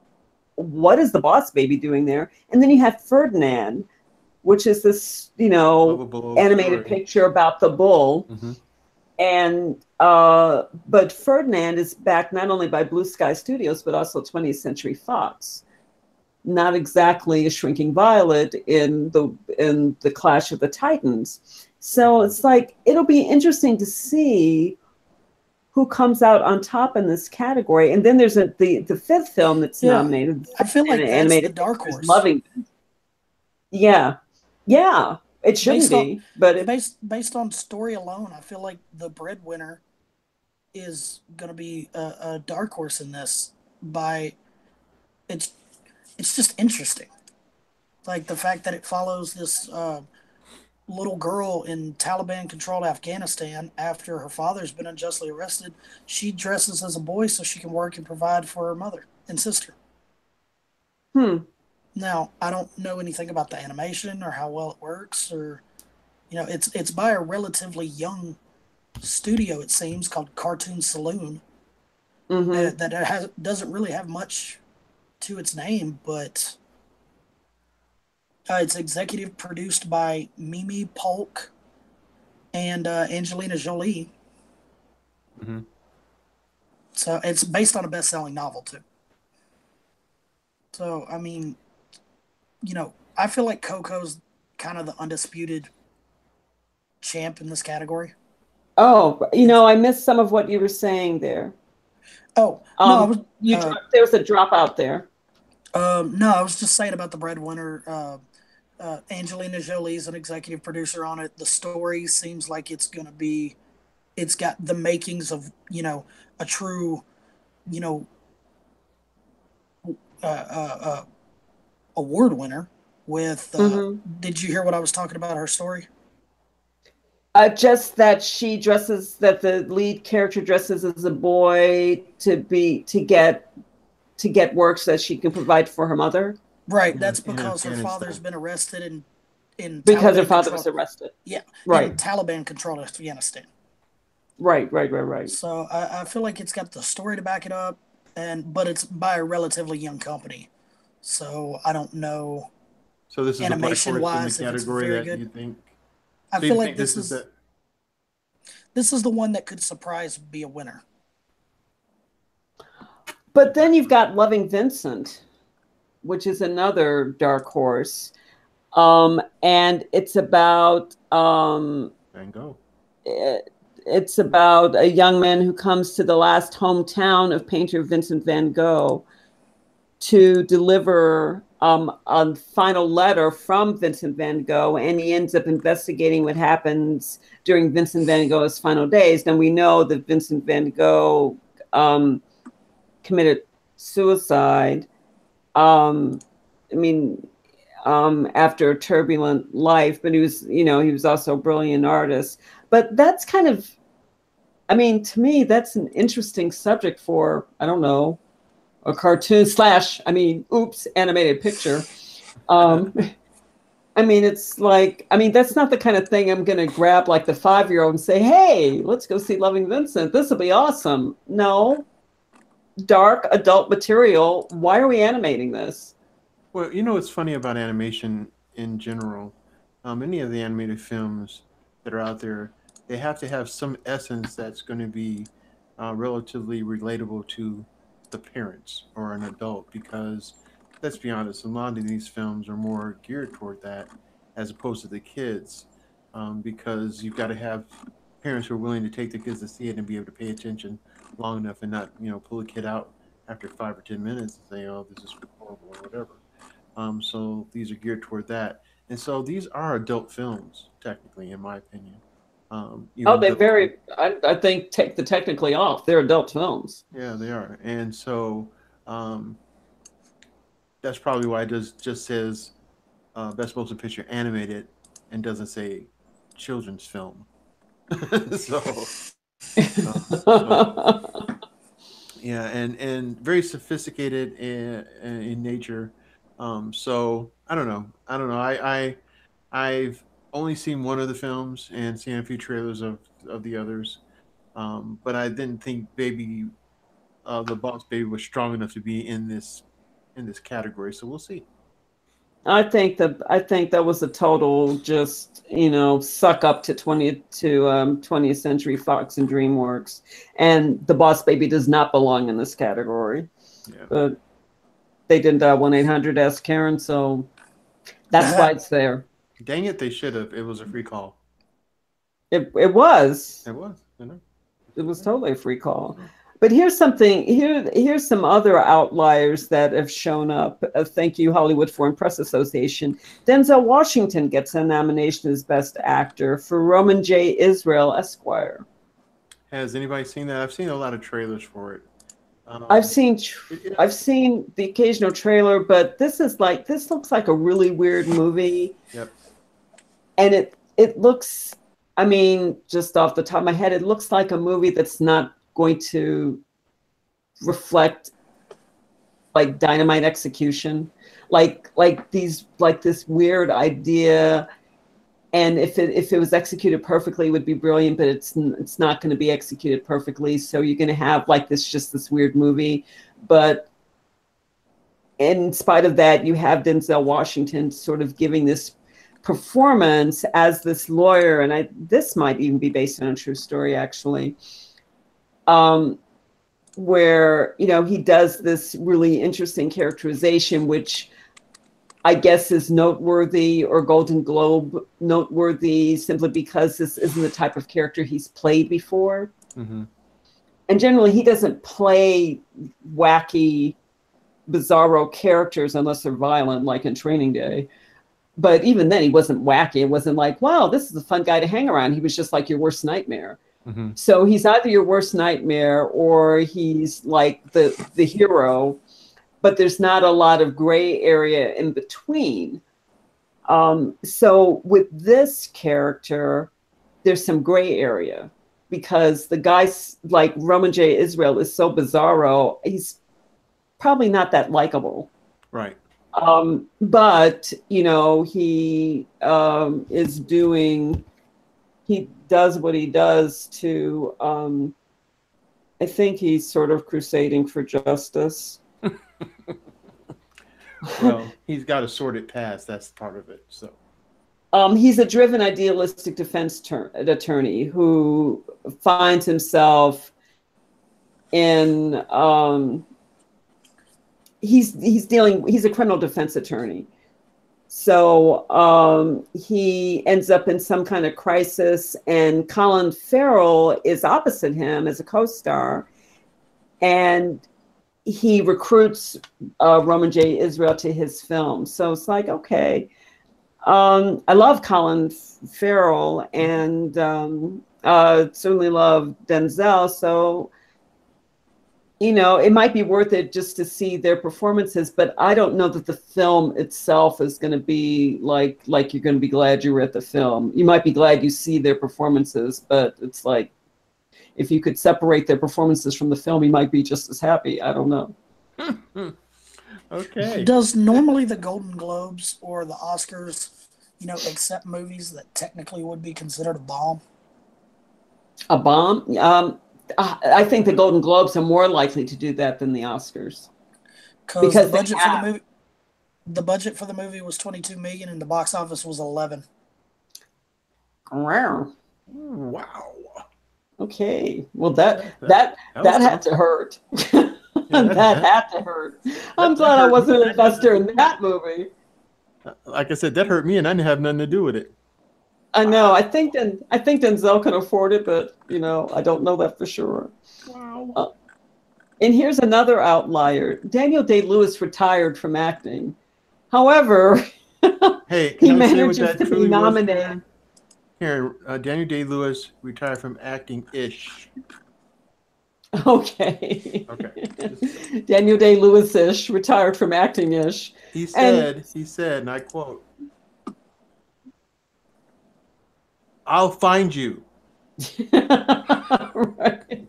what is The Boss Baby doing there? And then you have Ferdinand, which is this, animated Story. picture about the bull. Mm-hmm. And but Ferdinand is backed not only by Blue Sky Studios, but also 20th Century Fox. Not exactly a shrinking violet in the Clash of the Titans. So it's like, it'll be interesting to see who comes out on top in this category. And then there's the fifth film that's nominated. I feel like that's animated the dark horse. Loving. Yeah. It shouldn't be, but based on story alone, I feel like the breadwinner is going to be a dark horse in this. It's just interesting, like the fact that it follows this little girl in Taliban-controlled Afghanistan after her father's been unjustly arrested. She dresses as a boy so she can work and provide for her mother and sister. Now, I don't know anything about the animation or how well it works, or it's by a relatively young studio, it seems, called Cartoon Saloon. Mm-hmm. That doesn't really have much to its name, but it's executive produced by Mimi Polk and Angelina Jolie. Mm-hmm. So it's based on a best-selling novel too. So I mean, I feel like Coco's kind of the undisputed champ in this category. Oh, I missed some of what you were saying there. Oh, no, there was a dropout there. No, I was just saying about the breadwinner. Angelina Jolie's an executive producer on it. The story seems like it's got the makings of, a true, award winner with, did you hear what I was talking about, her story? Just that the lead character dresses as a boy to get work so that she can provide for her mother. Right. That's because her father's been arrested because her father was arrested. Yeah. Right. In Taliban-controlled Afghanistan. Right. So I feel like it's got the story to back it up, but it's by a relatively young company. So I don't know. So this is animation the black horse wise, in the category that you think I So you feel like think this is the this is the one that could surprise be a winner. But then you've got Loving Vincent, which is another dark horse. And it's about Van Gogh? it's about a young man who comes to the last hometown of painter Vincent van Gogh to deliver a final letter from Vincent van Gogh, and he ends up investigating what happens during Vincent van Gogh's final days. And we know that Vincent van Gogh committed suicide. I mean, after a turbulent life, but he was, you know, he was also a brilliant artist. But that's kind of, I mean, to me, that's an interesting subject for, I don't know, a cartoon slash, I mean, oops, animated picture. Um, I mean, it's like, I mean, that's not the kind of thing I'm going to grab like the 5-year-old and say, hey, let's go see Loving Vincent. This will be awesome. No, dark adult material. Why are we animating this? Well, you know what's funny about animation in general? Many of the animated films that are out there, they have to have some essence that's going to be relatively relatable to the parents or an adult because, let's be honest, a lot of these films are more geared toward that as opposed to the kids because you've got to have parents who are willing to take the kids to see it and be able to pay attention long enough and not, pull a kid out after 5 or 10 minutes and say, "Oh, this is horrible" or whatever. So these are geared toward that, and so these are adult films, technically, in my opinion. Oh, Even they though, very, I think, take the technically off. They're adult films. yeah, they are, and so um, that's probably why it just says best motion picture animated and doesn't say children's film. so, so yeah, and very sophisticated in nature. So I don't know. I've only seen one of the films and seen a few trailers of the others. But I didn't think the Boss Baby was strong enough to be in this category. So we'll see. I think that was a total just, you know, suck up to 20th century Fox and DreamWorks, and the Boss Baby does not belong in this category. Yeah. But they didn't 1-800 ask Karen, so that's why it's there. Dang it, they should have. It was a free call. It was. It was. It was totally a free call. But here's something. Here's some other outliers that have shown up. Thank you, Hollywood Foreign Press Association. Denzel Washington gets a nomination as Best Actor for Roman J. Israel Esquire. Has anybody seen that? I've seen a lot of trailers for it. I've Um, seen it I've seen the occasional trailer, but this looks like a really weird movie, yep. and it looks. I mean, just off the top of my head, it looks like a movie that's not going to reflect like dynamite execution, like this weird idea. And if it was executed perfectly, it would be brilliant. But it's not going to be executed perfectly. So you're going to have like this weird movie. But in spite of that, you have Denzel Washington sort of giving this performance as this lawyer, and this might even be based on a true story, actually. Um, where he does this really interesting characterization, which I guess is noteworthy or Golden Globe noteworthy simply because this isn't the type of character he's played before. Mm-hmm. And generally, he doesn't play wacky, bizarro characters unless they're violent, like in Training Day. But even then, he wasn't wacky. It wasn't like, wow, this is a fun guy to hang around. He was just like your worst nightmare. Mm-hmm. So he's either your worst nightmare or he's like the hero, but there's not a lot of gray area in between. So with this character, there's some gray area because the guy's like Roman J. Israel is so bizarro. He's probably not that likable. Right. But he does what he does to, I think he's sort of crusading for justice. Well, he's got a sordid past. That's part of it. So He's a driven, idealistic defense attorney who finds himself in he's a criminal defense attorney. So he ends up in some kind of crisis, and Colin Farrell is opposite him as a co-star, and he recruits Roman J. Israel to his film. So it's like, okay. I love Colin Farrell, and certainly love Denzel. So, you know, it might be worth it just to see their performances, but I don't know that the film itself is going to be like you're going to be glad you were at the film. You might be glad you see their performances, but it's like, if you could separate their performances from the film, you might be just as happy. I don't know. Okay. Does normally the Golden Globes or the Oscars, accept movies that technically would be considered a bomb? A bomb? I think the Golden Globes are more likely to do that than the Oscars. Because the budget for the movie was $22 million and the box office was 11. Wow. Wow. Okay. Well, that had to hurt. That had to hurt. I'm glad I wasn't an investor in that movie. Like I said, that hurt me, and I didn't have nothing to do with it. I know. I think Denzel can afford it, but I don't know that for sure. Wow. And here's another outlier. Daniel Day-Lewis retired from acting. However, hey, he manages to be nominated. Here, Daniel Day-Lewis retired from acting-ish. Okay. Okay. Daniel Day-Lewis-ish retired from acting-ish. He said, and I quote, "I'll find you." Right.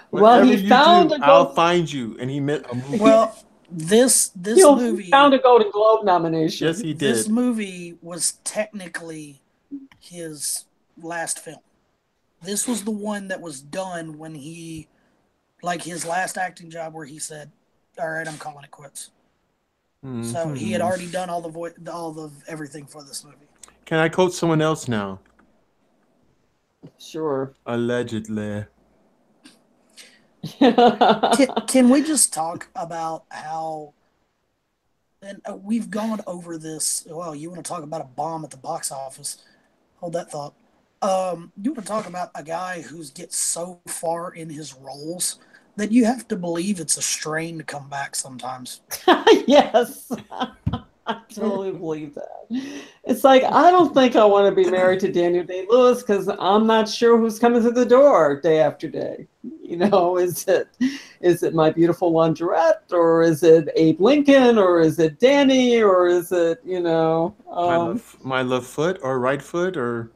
Well, he found I'll find you, and he meant a movie. Well, this movie found a Golden Globe nomination. Yes, he did. This movie was technically his last film. This was the one that was done when he, like his last acting job, where he said, "All right, I'm calling it quits." Mm-hmm. So he had already done all the everything for this movie. Can I quote someone else now? Sure. Allegedly. Can we just talk about how? And we've gone over this. Well, you want to talk about a bomb at the box office? Hold that thought. You want to talk about a guy who gets so far in his roles that you have to believe it's a strain to come back sometimes. Yes. I totally believe that. It's like, I don't think I want to be married to Daniel Day-Lewis because I'm not sure who's coming through the door day after day. Is it My Beautiful Laundrette, or is it Abe Lincoln, or is it Danny, or is it my left foot or right foot or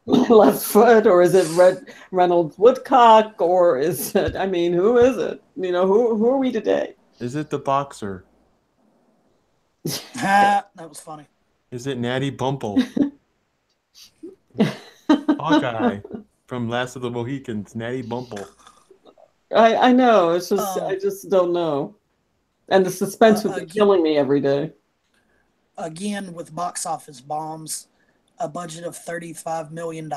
left foot, or is it Reynolds Woodcock, or is it? I mean, who is it? Who are we today? Is it the boxer? That was funny. Is it Natty Bumpel? Hawkeye from Last of the Mohicans, Natty Bumpel. I know. It's just I just don't know, and the suspense would be killing me every day. Again, with box office bombs, a budget of $35 million,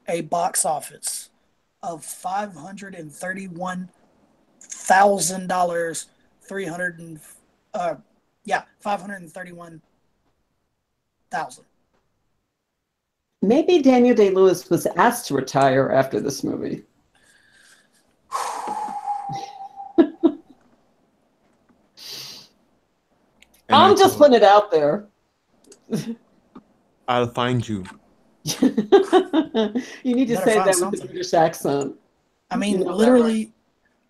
a box office of $531,000, $531,000. Maybe Daniel Day-Lewis was asked to retire after this movie. I'm just putting it out there. I'll find you. You need to say that with a British accent. I mean, literally,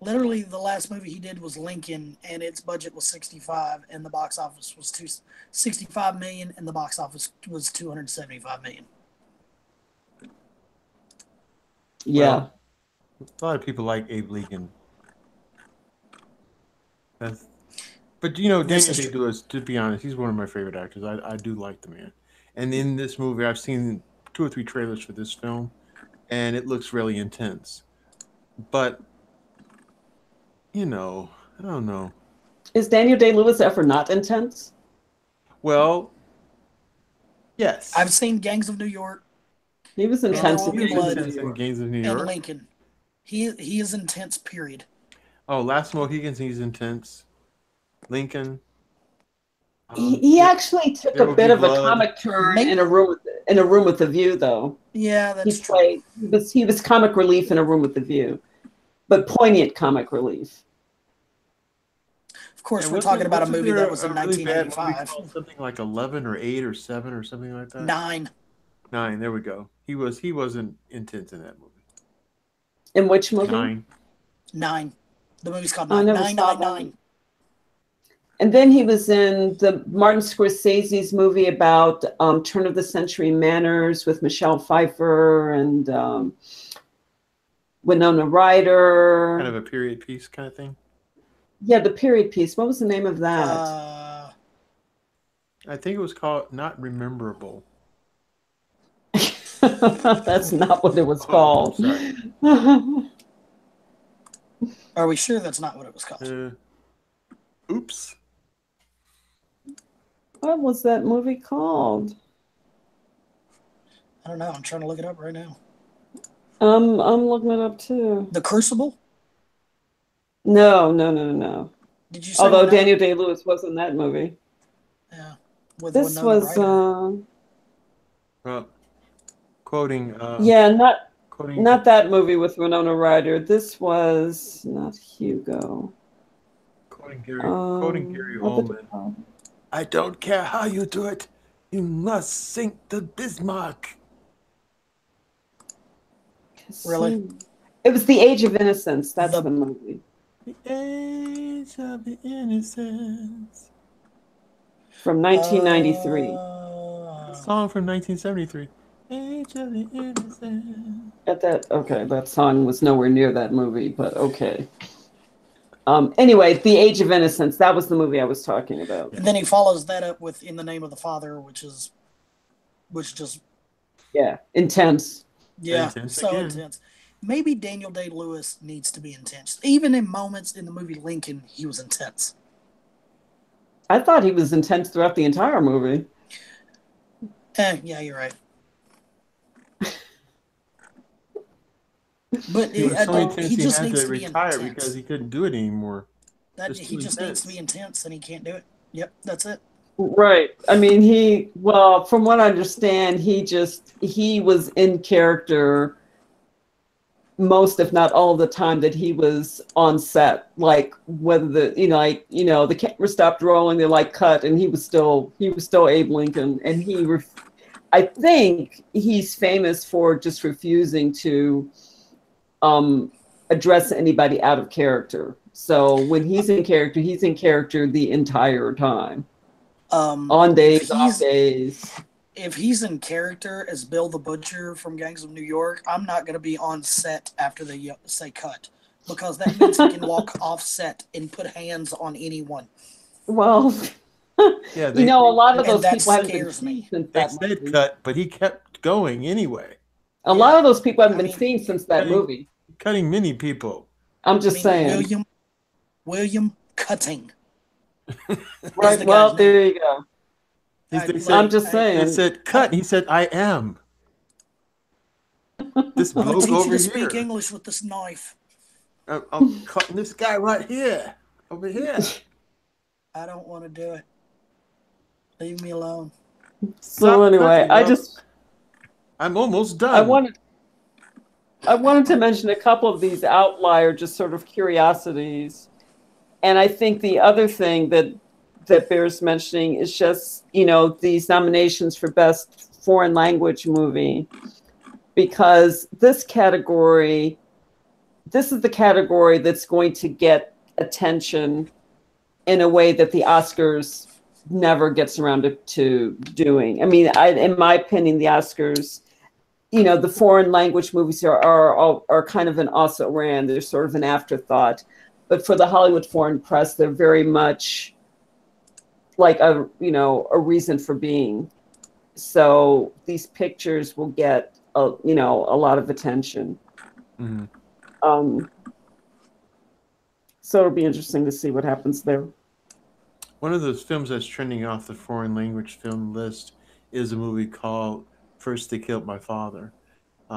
the last movie he did was Lincoln, and its budget was 65, and the box office was 65 million, and the box office was 275 million. Yeah. Well, a lot of people like Abe Lincoln. But Daniel Day-Lewis, to be honest, he's one of my favorite actors. I do like the man. And in this movie, I've seen 2 or 3 trailers for this film, and it looks really intense. But, I don't know. Is Daniel Day-Lewis ever not intense? Well, yes. I've seen Gangs of New York. He was There intense Will in Be He was Blood. intense in Gangs of New And York. Lincoln. He is intense, period. Oh, Last Mohicans, he's intense. Lincoln. He actually took There a Will bit Be of a Blood. comic turn in a room with the view, though. Yeah, He that's true. played. He was comic relief in A Room with the View, but poignant comic relief. Of course, And we're talking about a wasn't movie there that was in really bad movie 1985. called something like 11 or 8 or 7 or something like that? 9. 9. There we go. He wasn't intense in that movie. In which movie? 9. 9. The movie's called I 9. never saw that. 999. And then he was in the Martin Scorsese's movie about turn of the century manners with Michelle Pfeiffer and Winona Ryder. Kind of a period piece kind of thing. Yeah, the period piece. What was the name of that? I think it was called Not Rememberable. That's not what it was called. Sorry. Are we sure that's not what it was called? Oops. What was that movie called? I don't know. I'm trying to look it up right now. I'm looking it up too. The Crucible? No. Did you say Although Winona? Daniel Day-Lewis was in that movie. Yeah. With This Winona was Ryder. Quoting. Quoting. not that movie with Winona Ryder. This was not Hugo. Quoting Gary Oldman. I don't care how you do it. You must sink the Bismarck. Really? It was The Age of Innocence. That's the movie. The Age of the Innocence. From 1993. The song from 1973. Age of the Innocence. That song was nowhere near that movie, but okay. Anyway, The Age of Innocence, that was the movie I was talking about. And then he follows that up with In the Name of the Father, which just intense. Yeah, intense so again. intense. Maybe Daniel Day-Lewis needs to be intense. Even in moments in the movie Lincoln, he was intense. I thought he was intense throughout the entire movie. Yeah, you're right. But He was so intense he just had needs to to be retire intense. because he couldn't do it anymore. He just needs to be intense, and he can't do it. Yep, that's it. Right. I mean, from what I understand, he was in character most, if not all, of the time that he was on set. Like whether the camera stopped rolling, they're like cut, and he was still Abe Lincoln, and I think he's famous for just refusing to address anybody out of character. So when he's in character the entire time. On days, off days. If he's in character as Bill the Butcher from Gangs of New York, I'm not going to be on set after they say cut, because that means he can walk off set and put hands on anyone. Well, yeah, a lot of those people haven't been scares me. since They that said movie. cut, but he kept going anyway. A lot of those people haven't been seen since that movie. Cutting many people. I'm just saying. William Cutting. Right. Well, there you go. I'm just saying. They said cut. He said, "I am." This I'll bloke teach over you to here. speak English with this knife. I'm cutting this guy right here, over here. I don't want to do it. Leave me alone. So anyway, I'm almost done. I wanted to mention a couple of these outlier, just sort of curiosities. And I think the other thing that bears mentioning is just, these nominations for Best Foreign Language Movie, because this is the category that's going to get attention in a way that the Oscars never gets around to doing. I mean, in my opinion, the Oscars, the foreign language movies are kind of an also ran. They're sort of an afterthought. But for the Hollywood Foreign Press, they're very much like a reason for being. So these pictures will get a lot of attention. Mm-hmm. So it'll be interesting to see what happens there. One of those films that's trending off the foreign language film list is a movie called First They Killed My Father.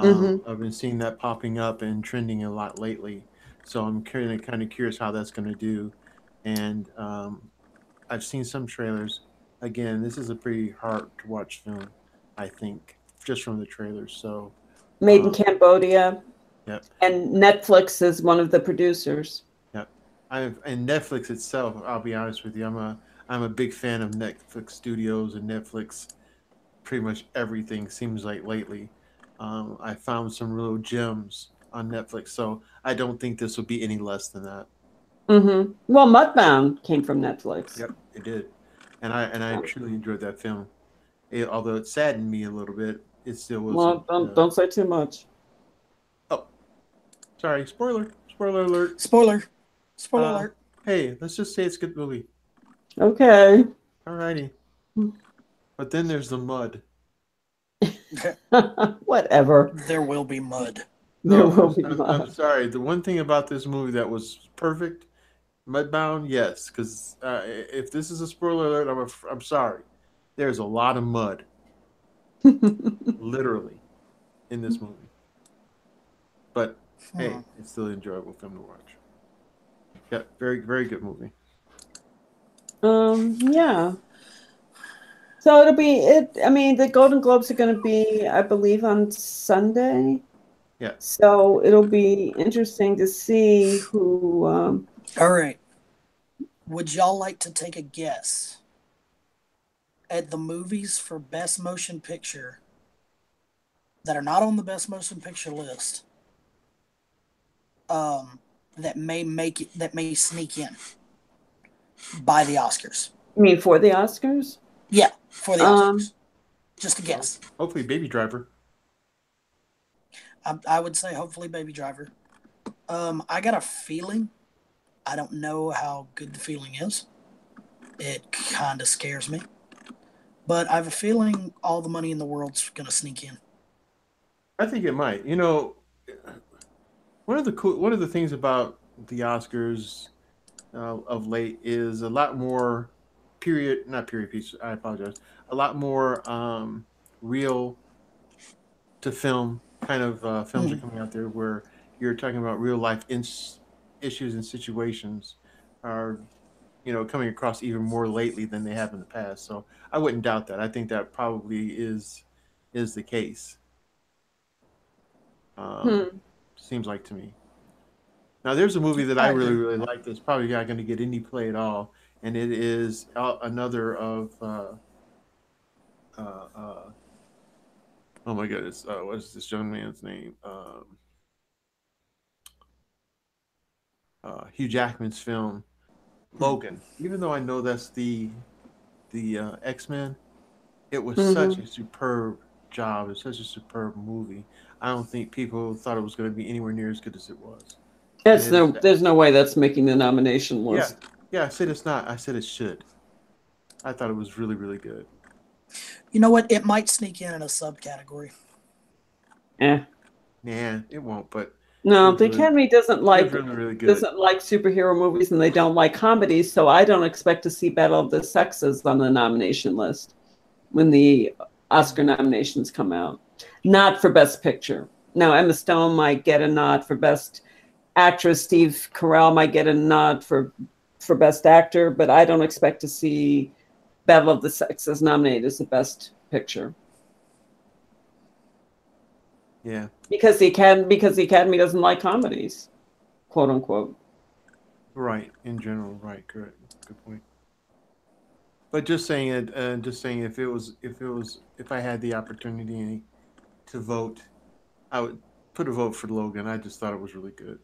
Hmm. I've been seeing that popping up and trending a lot lately, so I'm kind of curious how that's going to do. And I've seen some trailers. Again, this is a pretty hard to watch film, I think, just from the trailers. So, Made in um, Cambodia, yep, and Netflix is one of the producers. yep. And Netflix itself. I'll be honest with you. I'm a big fan of Netflix Studios and Netflix. Pretty much everything seems like lately. I found some real gems on Netflix, so I don't think this will be any less than that. Well, Mudbound came from Netflix. Yep, it did, and I truly enjoyed that film. Although it saddened me a little bit, it still was a. Well, don't say too much. Oh, sorry, spoiler alert. Spoiler. Spoiler Uh, alert. hey, let's just say it's a good movie. Okay. Alrighty, but then there's the mud. Whatever. There will be mud. There No, will be I'm mud. sorry. The one thing about this movie that was perfect, Mudbound, yes, because if this is a spoiler alert, I'm sorry. There's a lot of mud, literally, in this movie. But hey, it's still an enjoyable film to watch. Yeah, very good movie. Yeah. So it'll be it. I mean, the Golden Globes are going to be, I believe, on Sunday. Yeah, So it'll be interesting to see who. All right. Would y'all like to take a guess at the movies for Best Motion Picture that are not on the Best Motion Picture list, that may sneak in by the Oscars? You mean for the Oscars? Yeah, for the Um, Oscars. Just a guess. hopefully, Baby Driver. I would say hopefully Baby Driver. I got a feeling. I don't know how good the feeling is. It kind of scares me. But I have a feeling All the Money in the World's going to sneak in. I think it might. You know, one of the things about the Oscars of late is a lot more not period piece. I apologize. A lot more real to film kind of films are Mm. coming out there where you're talking about real life issues and situations are coming across even more lately than they have in the past. So I wouldn't doubt that. I think that probably is the case. Um, hmm. seems like to me. Now there's a movie that I I really agree. really like that's probably not going to get any play at all, and it is another of uh, uh, oh my goodness, what is this young man's name? Hugh Jackman's film Hmm. Logan. Even though I know that's the X Men, it was such Hmm. a superb job. It's such a superb movie. I don't think people thought it was going to be anywhere near as good as it was. And It's it is, no. There's no way that's making the nomination yeah, list. yeah. I said it's not. I said it should. I thought it was really, really good. You know what? It might sneak in a subcategory. Eh. Nah, it won't. But it No, was the really, Academy it was really, really good. doesn't like superhero movies, and they don't like comedies. So I don't expect to see Battle of the Sexes on the nomination list when the Oscar nominations come out. Not for Best Picture. Now Emma Stone might get a nod for Best Actress. Steve Carell might get a nod for Best Actor, but I don't expect to see Battle of the Sexes nominated as the Best Picture Yeah, because the Academy doesn't like comedies, quote unquote. right. In general, right. Correct. Good point. But just saying, if I had the opportunity to vote, I would put a vote for Logan. I just thought it was really good.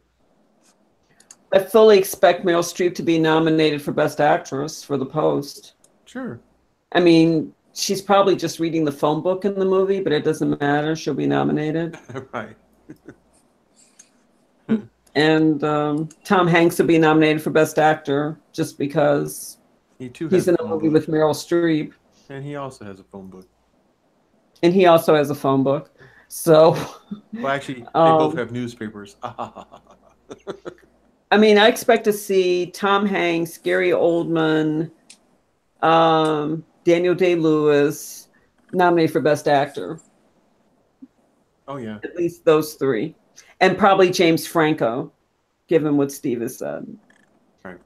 I fully expect Meryl Streep to be nominated for Best Actress for The Post. Sure. I mean, she's probably just reading the phone book in the movie, but it doesn't matter. She'll be nominated. Right. And Tom Hanks will be nominated for Best Actor just because He too he's has a in a phone movie book, with Meryl Streep, and he also has a phone book. and he also has a phone book. So, Well, actually, they both um, have newspapers. I mean, I expect to see Tom Hanks, Gary Oldman, Daniel Day-Lewis, nominated for Best Actor. Oh yeah. At least those three. And probably James Franco, given what Steve has said. Right.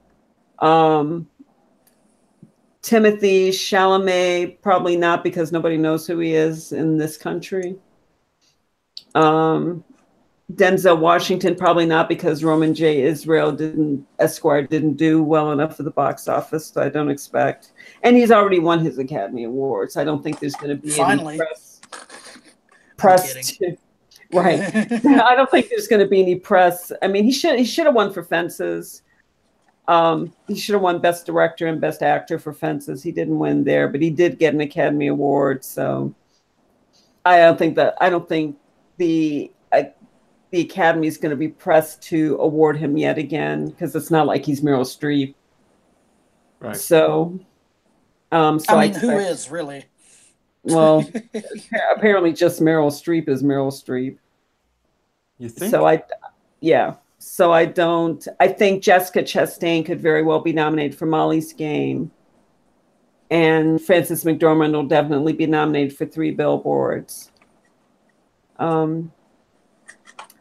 Timothy Chalamet, probably not, because nobody knows who he is in this country. Denzel Washington, probably not, because Roman J. Israel Esquire didn't do well enough for the box office, so I don't expect. And he's already won his Academy Awards. I don't think there's going to be Finally. any press right. I don't think there's going to be any press. I mean, he should have won for Fences. He should have won Best Director and Best Actor for Fences. He didn't win there, but he did get an Academy Award. So I don't think the Academy is going to be pressed to award him yet again, because it's not like he's Meryl Streep. Right. So, I mean, who is really? Well, apparently just Meryl Streep is Meryl Streep. You think? So I think Jessica Chastain could very well be nominated for Molly's Game. And Frances McDormand will definitely be nominated for 3 Billboards.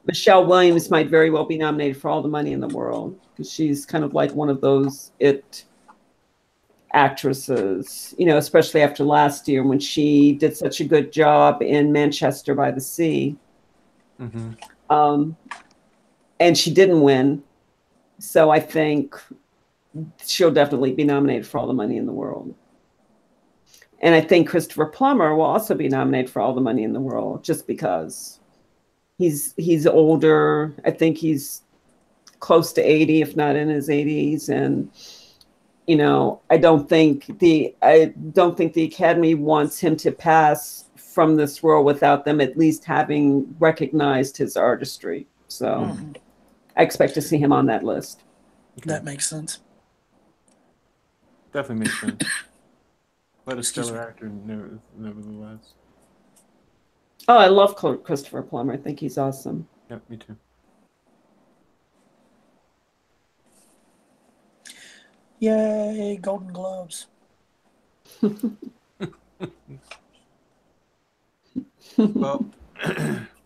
Michelle Williams might very well be nominated for All the Money in the World, because she's kind of like one of those actresses, especially after last year when she did such a good job in Manchester by the Sea. Mm-hmm. And she didn't win. So I think she'll definitely be nominated for All the Money in the World. And I think Christopher Plummer will also be nominated for All the Money in the World, just because he's older. I think he's close to 80, if not in his 80s. And I don't think the Academy wants him to pass from this role without them at least having recognized his artistry. So I expect to see him on that list. Okay. That makes sense. Definitely makes sense. But a stellar actor, nevertheless. Oh, I love Christopher Plummer. I think he's awesome. Yep, me too. Yay, Golden Globes. Well,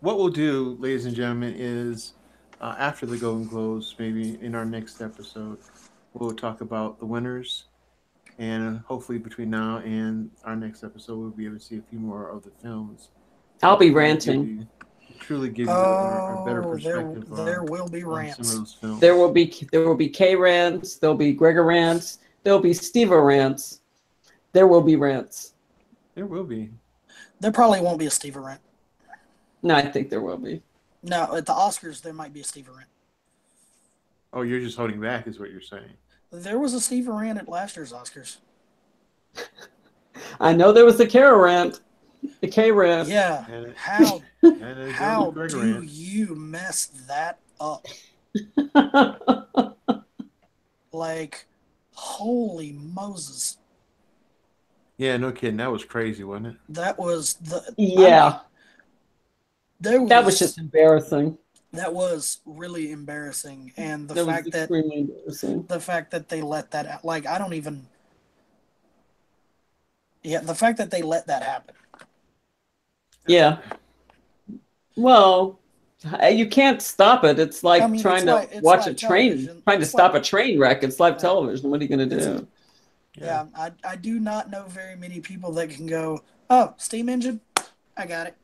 what we'll do, ladies and gentlemen, is after the Golden Globes, maybe in our next episode, we'll talk about the winners. And hopefully between now and our next episode, we'll be able to see a few more of the films. I'll be ranting. Truly give you a better perspective. There will be rants. Some of those films. There will be K rants. There'll be Gregor rants. There'll be Steve rants. There will be rants. There will be. There probably won't be a Steve rant. No, I think there will be. No, at the Oscars there might be a Steve rant. Oh, you're just holding back, is what you're saying. There was a Steve rant at last year's Oscars. I know there was a Kara rant. The K rant. Yeah. How do you mess that up? Like, holy Moses. Yeah, no kidding. That was crazy, wasn't it? That was yeah. That was just embarrassing. That was really embarrassing, and the fact that they let that out, like, I don't even. Yeah, the fact that they let that happen. Yeah. Well, you can't stop it. It's like trying to watch a train, trying to stop a train wreck. It's live television. What are you going to do? Yeah, I do not know very many people that can go, oh, steam engine, I got it.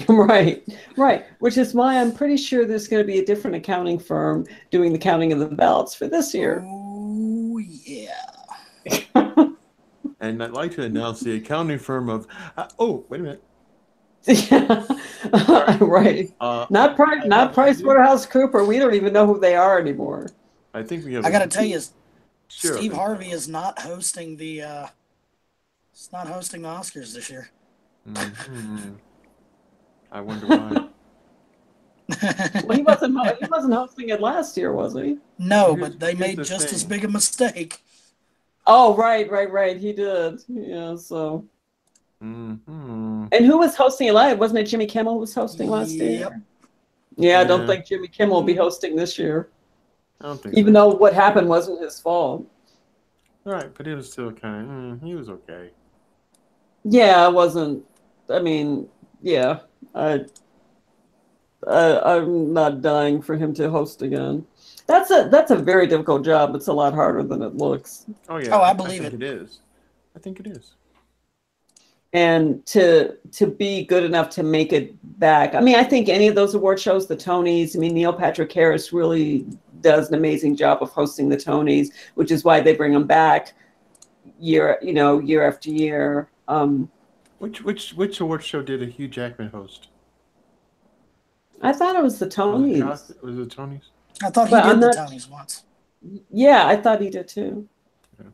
Right. Which is why I'm pretty sure there's going to be a different accounting firm doing the counting of the ballots for this year. Oh, yeah. And I'd like to announce the accounting firm of, oh, wait a minute. Yeah. Right. Not PricewaterhouseCoopers. We don't even know who they are anymore. I think we have. I got to tell you, sure, Steve Harvey is not hosting the. It's not hosting the Oscars this year. Mm-hmm. I wonder why. Well, he wasn't hosting it last year, was he? No, but they made just as big a mistake. Oh, right. He did. Yeah, so. Mm-hmm. And who was hosting it live? Wasn't it Jimmy Kimmel who was hosting last year? Yeah, I don't think Jimmy Kimmel will be hosting this year. I don't think Even though what happened wasn't his fault. Right, but it was still kind of, he was okay. Yeah, I wasn't. I mean, yeah, I, I'm not dying for him to host again. That's a very difficult job. It's a lot harder than it looks. Oh Oh, yeah, I I believe think it. it is. I think it is. And to be good enough to make it back. I mean, I think any of those award shows, the Tonys. I mean, Neil Patrick Harris really does an amazing job of hosting the Tonys, which is why they bring him back year after year. Which award show did a Hugh Jackman host? I thought it was the Was it the Tonys, Oscar? Was it Tony's? I thought he but I'm did the not. Tonys once. Yeah, I thought he did too. Yeah.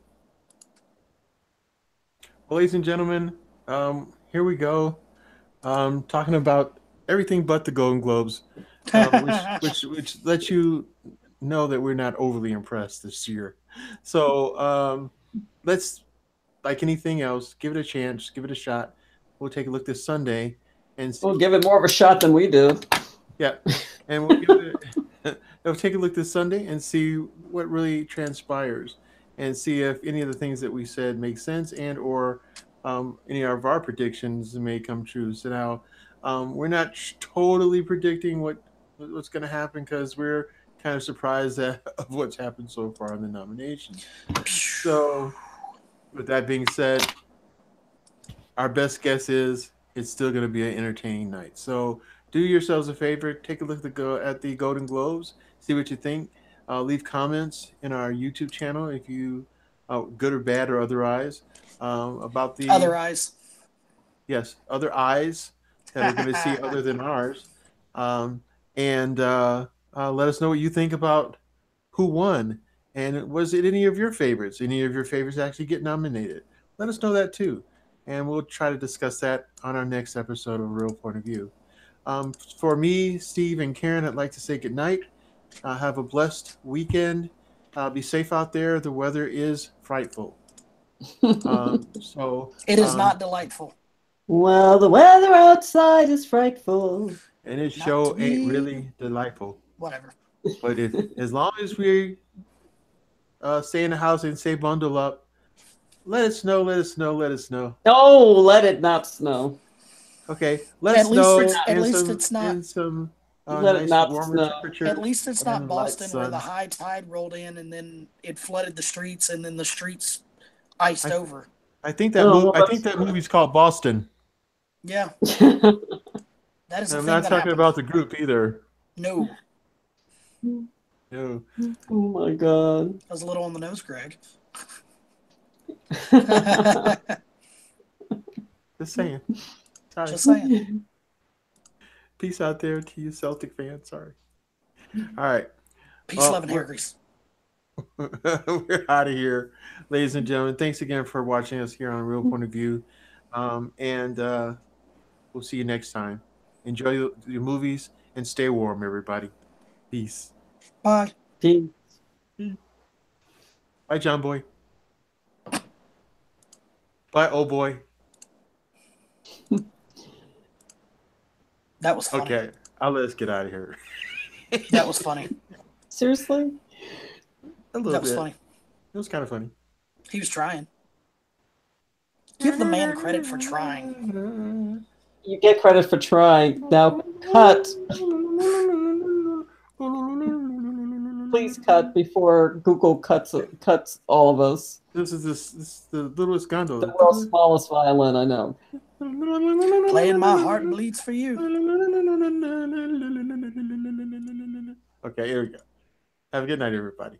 Well, ladies and gentlemen, here we go. Talking about everything but the Golden Globes, which lets you know that we're not overly impressed this year. So let's, like anything else, give it a chance, give it a shot. We'll take a look this Sunday and We'll see. give it more of a shot than we do. Yeah, and we'll give it. We'll take a look this Sunday and see what really transpires, and see if any of the things that we said make sense, and or any of our predictions may come true. So now, we're not totally predicting what's going to happen because we're kind of surprised at, of what's happened so far in the nominations. So, with that being said, our best guess is it's still going to be an entertaining night. So do yourselves a favor, take a look at the Golden Globes, see what you think. Leave comments in our YouTube channel if you, good or bad or otherwise, about the Other eyes. yes other eyes that are going to see other than ours, um, and let us know what you think about who won, and was it any of your favorites? Any of your favorites actually get nominated? Let us know that too, and we'll try to discuss that on our next episode of Real Point of View. For me, Steve, and Karen, I'd like to say good night. Have a blessed weekend. Be safe out there. The weather is frightful. So, It is not delightful. Well, the weather outside is frightful. and this Not to show ain't me. really delightful. Whatever. But if as long as we stay in the house and stay bundled up, let us know. Let us know. Let us know. Oh, let it not snow. Okay, let At us least know it's at least it's not in some Let it nice not warmer snow. at temperatures least it's not and light Boston where the sun. high tide rolled in and then it flooded the streets and then the streets iced I over. I think that Oh, I think that movie's called Boston. Yeah, well, that is And a I'm thing not that talking happened. about the group either. No, No, oh my God. that was a little on the nose, Greg. just saying. Sorry. Just saying. Peace out there to you Celtic fans. Sorry. All right. Peace, love, Well, and hair grease. we're out of here, ladies and gentlemen. Thanks again for watching us here on Real Point of View, and we'll see you next time. Enjoy your movies and stay warm, everybody. Peace. Bye. Peace. Bye, John Boy. Bye, old boy. That was funny. Okay, I'll let us get out of here. That was funny. Seriously? A little That was bit. funny. It was kind of funny. He was trying. Give the man credit for trying. You get credit for trying. Now cut. Please cut before Google cuts all of us. This is the littlest The gondola. world's smallest violin, I know. Playing My Heart Bleeds for You. Okay, here we go. Have a good night, everybody.